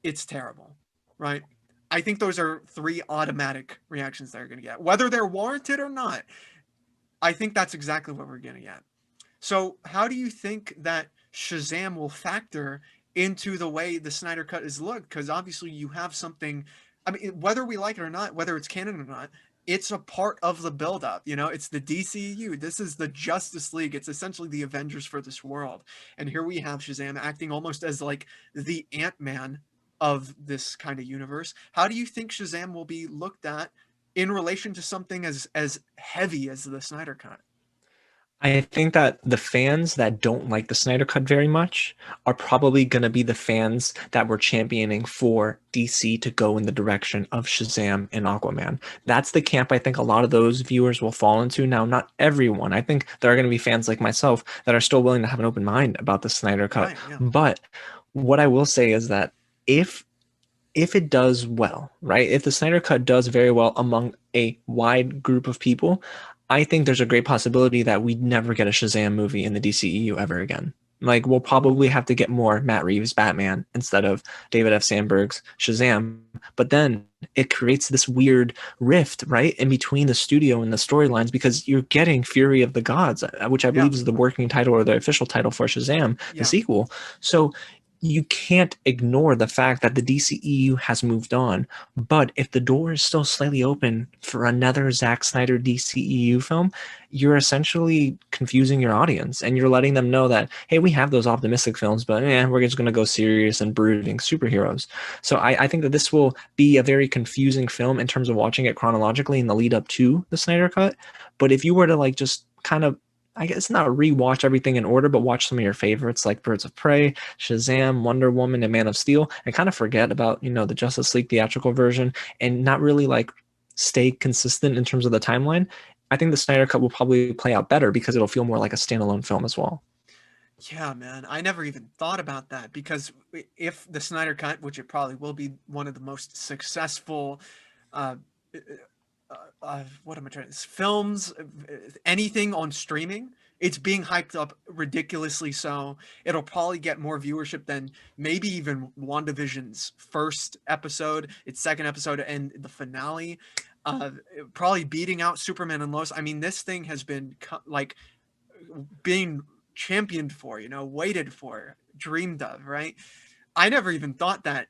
[SPEAKER 1] It's terrible, right? I think those are three automatic reactions they're going to get, whether they're warranted or not. I think that's exactly what we're going to get. So, how do you think that Shazam will factor into the way the Snyder Cut is looked? Because obviously, you have something. I mean, whether we like it or not, whether it's canon or not, it's a part of the buildup. You know, it's the DCEU. This is the Justice League. It's essentially the Avengers for this world. And here we have Shazam acting almost as like the Ant-Man of this kind of universe. How do you think Shazam will be looked at in relation to something as heavy as the Snyder Cut?
[SPEAKER 2] I think that the fans that don't like the Snyder Cut very much are probably going to be the fans that were championing for DC to go in the direction of Shazam and Aquaman. That's the camp I think a lot of those viewers will fall into. Now, not everyone. I think there are going to be fans like myself that are still willing to have an open mind about the Snyder Cut.
[SPEAKER 1] Right, yeah.
[SPEAKER 2] But what I will say is that if if it does well, right? If the Snyder Cut does very well among a wide group of people, I think there's a great possibility that we never get a Shazam movie in the DCEU ever again. Like we'll probably have to get more Matt Reeves Batman instead of David F. Sandberg's Shazam. But then it creates this weird rift, right, in between the studio and the storylines because you're getting Fury of the Gods, which I
[SPEAKER 1] Yeah,
[SPEAKER 2] believe is the working title or the official title for Shazam, the
[SPEAKER 1] yeah.
[SPEAKER 2] sequel. So you can't ignore the fact that the DCEU has moved on. But if the door is still slightly open for another Zack Snyder DCEU film, you're essentially confusing your audience and you're letting them know that, hey, we have those optimistic films, but we're just going to go serious and brooding superheroes. So I think that this will be a very confusing film in terms of watching it chronologically in the lead up to the Snyder Cut. But if you were to like just kind of I guess not rewatch everything in order, but watch some of your favorites like Birds of Prey, Shazam, Wonder Woman, and Man of Steel, and kind of forget about, the Justice League theatrical version and not really like stay consistent in terms of the timeline. I think the Snyder Cut will probably play out better because it'll feel more like a standalone film as well.
[SPEAKER 1] Yeah, man. I never even thought about that because if the Snyder Cut, which it probably will be one of the most successful uh, what am I trying to films, anything on streaming, it's being hyped up ridiculously so. It'll probably get more viewership than maybe even WandaVision's first episode, its second episode, and the finale. Probably beating out Superman and Lois. I mean, this thing has been like being championed for, waited for, dreamed of, right? I never even thought that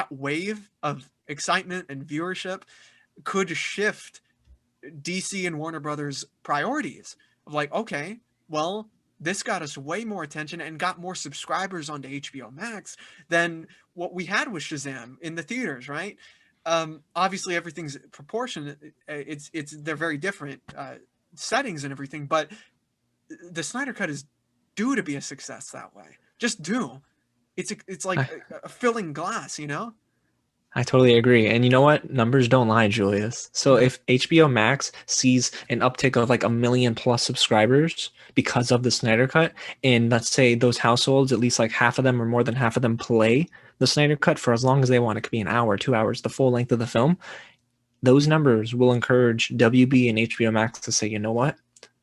[SPEAKER 1] wave of excitement and viewership could shift DC and Warner Brothers priorities of like, okay, well, this got us way more attention and got more subscribers onto HBO Max than what we had with Shazam in the theaters, right? Obviously, everything's proportionate. It's they're very different settings and everything, but the Snyder Cut is due to be a success that way. Just due. It's like
[SPEAKER 2] I,
[SPEAKER 1] a filling glass, you know?
[SPEAKER 2] I totally agree. And you know what? Numbers don't lie, Julius. So
[SPEAKER 1] No.
[SPEAKER 2] if HBO Max sees an uptick of like 1 million plus subscribers because of the Snyder Cut, and let's say those households, at least like half of them or more than half of them play the Snyder Cut for as long as they want, it could be an hour, 2 hours, the full length of the film, those numbers will encourage WB and HBO Max to say, you know what?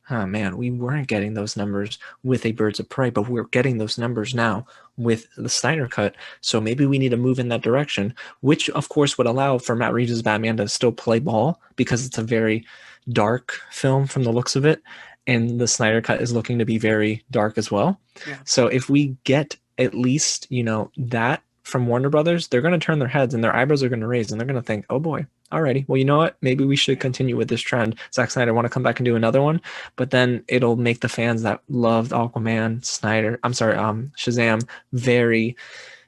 [SPEAKER 2] Oh man, we weren't getting those numbers with a Birds of Prey, but we're getting those numbers now with the Snyder Cut. So maybe we need to move in that direction, which of course would allow for Matt Reeves' Batman to still play ball because it's a very dark film from the looks of it. And the Snyder Cut is looking to be very dark as well.
[SPEAKER 1] Yeah.
[SPEAKER 2] So if we get at least, that from Warner Brothers, they're going to turn their heads and their eyebrows are going to raise and they're going to think, oh boy, alrighty, well, you know what? Maybe we should continue with this trend. Zack Snyder want to come back and do another one, but then it'll make the fans that loved Aquaman, Shazam,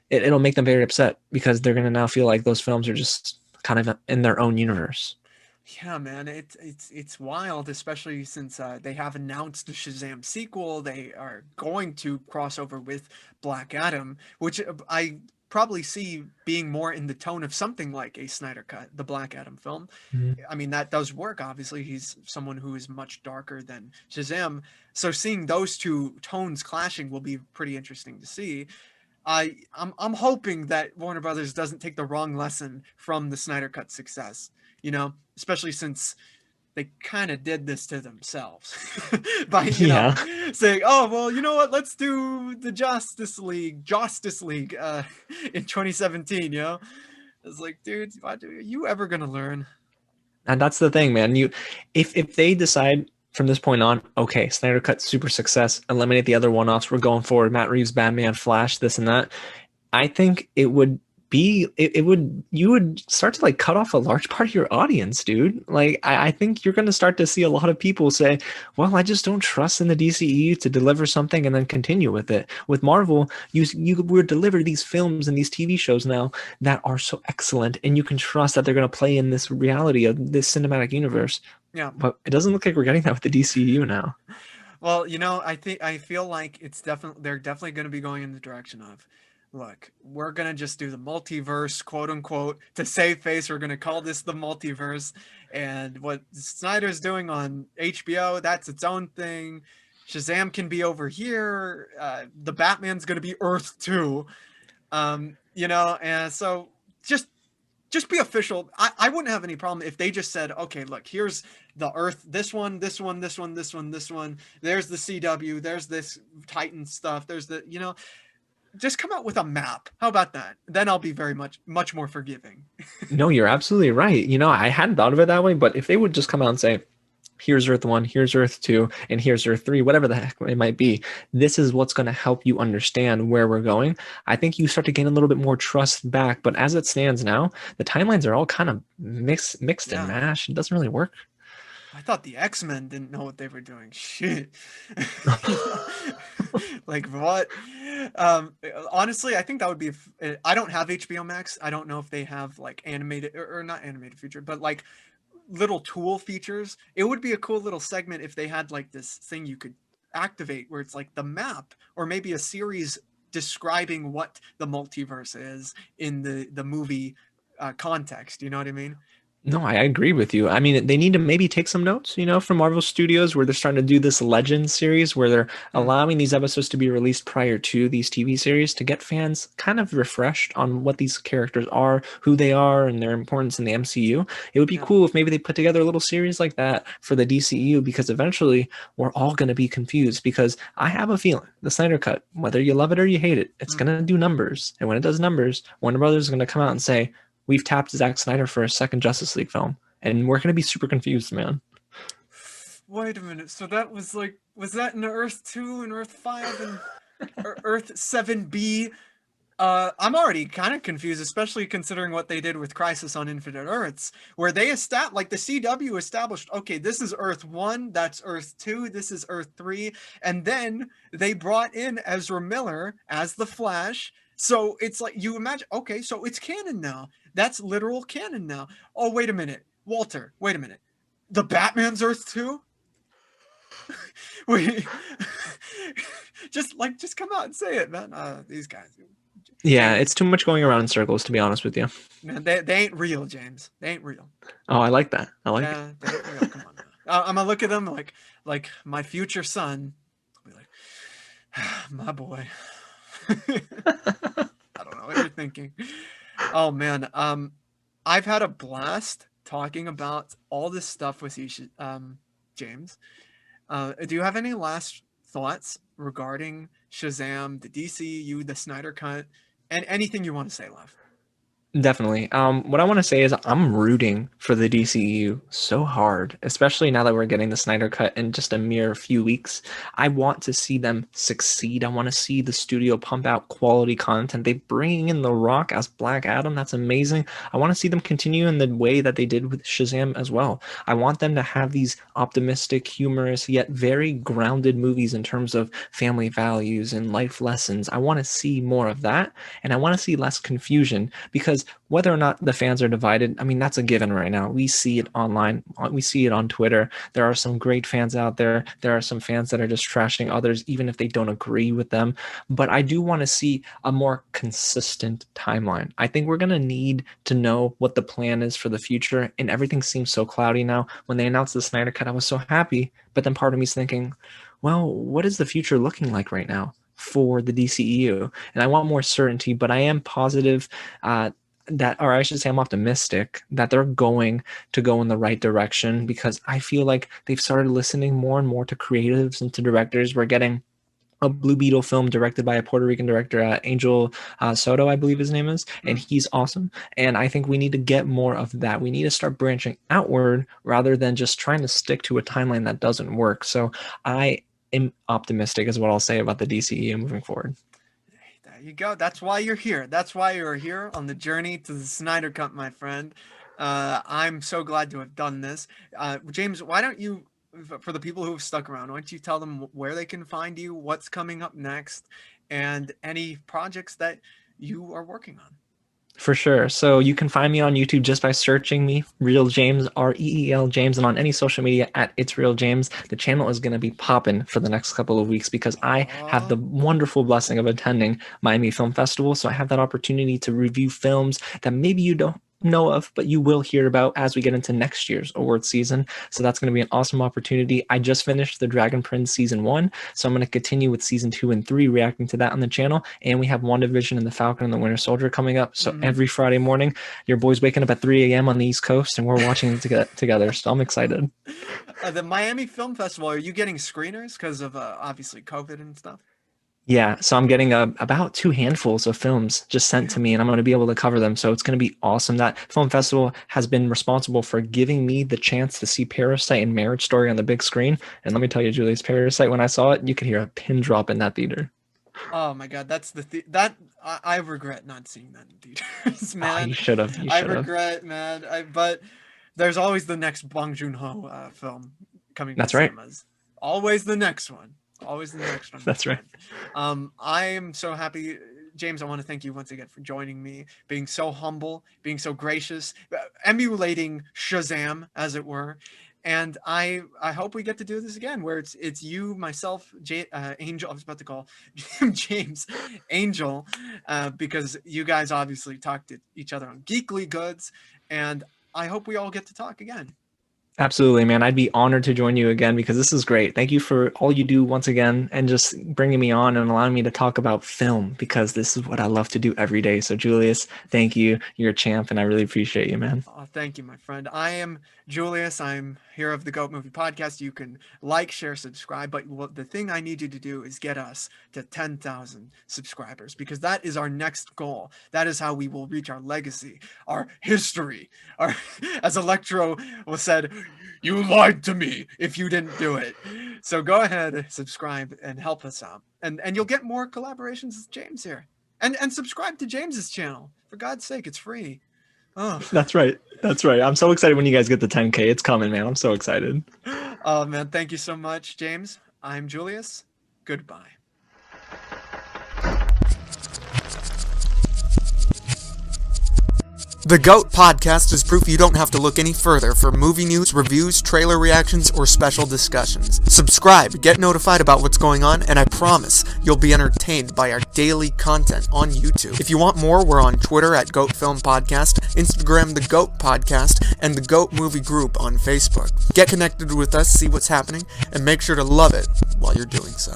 [SPEAKER 2] it'll make them very upset because they're going to now feel like those films are just kind of in their own universe.
[SPEAKER 1] Yeah, man, it's wild, especially since they have announced the Shazam sequel. They are going to cross over with Black Adam, which I probably see being more in the tone of something like a Snyder Cut, the Black Adam film.
[SPEAKER 2] Mhm.
[SPEAKER 1] I mean, that does work. Obviously, he's someone who is much darker than Shazam, so seeing those two tones clashing will be pretty interesting to see. I'm hoping that Warner Brothers doesn't take the wrong lesson from the Snyder Cut success. Especially since they kind of did this to themselves by
[SPEAKER 2] Yeah.
[SPEAKER 1] saying, "Oh well, you know what? Let's do the Justice League in 2017." It's like, dude, are you ever gonna learn?
[SPEAKER 2] And that's the thing, man. If they decide from this point on, okay, Snyder Cut super success, eliminate the other one-offs, we're going forward. Matt Reeves, Batman, Flash, this and that. I think it would you would start to like cut off a large part of your audience, dude. Like I think you're gonna start to see a lot of people say, well, I just don't trust in the DCEU to deliver something and then continue with it. With Marvel, you were delivered these films and these TV shows now that are so excellent, and you can trust that they're gonna play in this reality of this cinematic universe.
[SPEAKER 1] Yeah.
[SPEAKER 2] But it doesn't look like we're getting that with the DCEU now.
[SPEAKER 1] Well, I feel like they're definitely going to be going in the direction of, look, we're going to just do the multiverse, quote unquote, to save face. We're going to call this the multiverse, and what Snyder's doing on HBO, that's its own thing. Shazam can be over here. The Batman's going to be Earth 2. And so just be official. I wouldn't have any problem if they just said, okay, look, here's the Earth, this one, this one, this one, this one, this one. There's the CW, there's this Titan stuff, there's just come out with a map. How about that? Then I'll be much more forgiving.
[SPEAKER 2] No, you're absolutely right. I hadn't thought of it that way, but if they would just come out and say, here's Earth 1, here's Earth 2, and here's Earth 3, whatever the heck it might be, this is what's going to help you understand where we're going. I think you start to gain a little bit more trust back. But as it stands now, the timelines are all kind of mixed and
[SPEAKER 1] Yeah.
[SPEAKER 2] mashed. It doesn't really work.
[SPEAKER 1] I thought the X-Men didn't know what they were doing. Shit. Like what? Honestly, I think that would be. I don't have HBO Max. I don't know if they have like animated or not animated feature, but like little tool features. It would be a cool little segment if they had like this thing you could activate where it's like the map or maybe a series describing what the multiverse is in the movie context. You know what I mean?
[SPEAKER 2] No, I agree with you. I mean, they need to maybe take some notes, from Marvel Studios where they're starting to do this Legends series where they're
[SPEAKER 1] Hmm.
[SPEAKER 2] allowing these episodes to be released prior to these TV series to get fans kind of refreshed on what these characters are, who they are, and their importance in the MCU. It would be
[SPEAKER 1] Yeah.
[SPEAKER 2] cool if maybe they put together a little series like that for the DCEU because eventually we're all going to be confused because I have a feeling the Snyder Cut, whether you love it or you hate it, it's
[SPEAKER 1] Hmm.
[SPEAKER 2] going to do numbers. And when it does numbers, Warner Brothers is going to come out and say, we've tapped Zack Snyder for a second Justice League film, and we're gonna be super confused, man.
[SPEAKER 1] Wait a minute. So that was like, was that in Earth 2 and Earth 5 and Earth 7B? I'm already kind of confused, especially considering what they did with Crisis on Infinite Earths, where they like the CW established, okay, this is Earth 1, that's Earth 2, this is Earth 3, and then they brought in Ezra Miller as the Flash. So it's like, you imagine, okay, so it's canon now. That's literal canon now. Oh, wait a minute. Walter, wait a minute. The Batman's Earth 2? Wait. just come out and say it, man. These guys.
[SPEAKER 2] Yeah,
[SPEAKER 1] James,
[SPEAKER 2] it's too much going around in circles, to be honest with you.
[SPEAKER 1] man, they ain't real, James. They ain't real.
[SPEAKER 2] Oh, I like that. I like it.
[SPEAKER 1] Yeah, they ain't real. Come on now. I'm gonna look at them like my future son. I'll be like, my boy. I don't know what you're thinking. Oh man, I've had a blast talking about all this stuff with you, James. Do you have any last thoughts regarding Shazam, the DCU, the Snyder Cut, and anything you want to say, love?
[SPEAKER 2] Definitely. What I want to say is I'm rooting for the DCEU so hard, especially now that we're getting the Snyder Cut in just a mere few weeks. I want to see them succeed. I want to see the studio pump out quality content. They bring in The Rock as Black Adam. That's amazing. I want to see them continue in the way that they did with Shazam as well. I want them to have these optimistic, humorous, yet very grounded movies in terms of family values and life lessons. I want to see more of that, and I want to see less confusion because because whether or not the fans are divided, I mean, that's a given right now. We see it online. We see it on Twitter. There are some great fans out there. There are some fans that are just trashing others, even if they don't agree with them. But I do want to see a more consistent timeline. I think we're going to need to know what the plan is for the future. And everything seems so cloudy now. When they announced the Snyder Cut, I was so happy. But then part of me is thinking, well, what is the future looking like right now for the DCEU? And I want more certainty, but I am positive or I should say I'm optimistic that they're going to go in the right direction, because I feel like they've started listening more and more to creatives and to directors. We're getting a Blue Beetle film directed by a Puerto Rican director, Angel Soto, I believe his name is, and he's awesome. And I think we need to get more of that. We need to start branching outward rather than just trying to stick to a timeline that doesn't work. So I am optimistic is what I'll say about the DCEU moving forward.
[SPEAKER 1] There you go. That's why you're here. That's why you're here on the journey to the Snyder Cut, my friend. I'm so glad to have done this. James, why don't you, for the people who have stuck around, why don't you tell them where they can find you, what's coming up next, and any projects that you are working on?
[SPEAKER 2] For sure. So you can find me on YouTube just by searching me, Real James, REEL James, and on any social media at It's Real James. The channel is going to be popping for the next couple of weeks because I have the wonderful blessing of attending Miami Film Festival. So I have that opportunity to review films that maybe you don't know of, but you will hear about as we get into next year's award season. So that's going to be an awesome opportunity. I just finished the Dragon Prince season 1, so I'm going to continue with season 2 and 3, reacting to that on the channel. And we have WandaVision and the Falcon and the Winter Soldier coming up. So every Friday morning, your boy's waking up at 3 a.m. on the East Coast, and we're watching it together. So I'm excited.
[SPEAKER 1] The Miami Film Festival, are you getting screeners because of obviously COVID and stuff?
[SPEAKER 2] Yeah, so I'm getting about 2 handfuls of films just sent to me, and I'm going to be able to cover them. So it's going to be awesome. That film festival has been responsible for giving me the chance to see Parasite and Marriage Story on the big screen. And let me tell you, Julius, Parasite, when I saw it, you could hear a pin drop in that theater.
[SPEAKER 1] Oh my God, that's that I regret not seeing that in theaters, man.
[SPEAKER 2] Oh, you should have.
[SPEAKER 1] I regret, man. But there's always the next Bong Joon-ho film coming to cinemas. Always the next one. Always the next one.
[SPEAKER 2] That's right.
[SPEAKER 1] I am so happy, James. I want to thank you once again for joining me, being so humble, being so gracious, emulating Shazam, as it were. And I hope we get to do this again, where it's you, myself, Angel. I was about to call James Angel, because you guys obviously talk to each other on Geekly Goods, and I hope we all get to talk again.
[SPEAKER 2] Absolutely, man. I'd be honored to join you again because this is great. Thank you for all you do once again and just bringing me on and allowing me to talk about film, because this is what I love to do every day. So Julius, thank you. You're a champ and I really appreciate you, man.
[SPEAKER 1] Oh, thank you, my friend. I am Julius. I'm here of the Goat Movie Podcast. You can like, share, subscribe, but the thing I need you to do is get us to 10,000 subscribers, because that is our next goal. That is how we will reach our legacy, our history. As Electro was said, you lied to me if you didn't do it. So go ahead, subscribe, and help us out. And you'll get more collaborations with James here. And subscribe to James's channel. For God's sake, it's free. Oh.
[SPEAKER 2] That's right. That's right. I'm so excited when you guys get the 10K. It's coming, man. I'm so excited.
[SPEAKER 1] Oh, man. Thank you so much, James. I'm Julius. Goodbye. The GOAT Podcast is proof you don't have to look any further for movie news, reviews, trailer reactions, or special discussions. Subscribe, get notified about what's going on, and I promise you'll be entertained by our daily content on YouTube. If you want more, we're on Twitter at GOAT Film Podcast, Instagram The GOAT Podcast, and the GOAT Movie Group on Facebook. Get connected with us, see what's happening, and make sure to love it while you're doing so.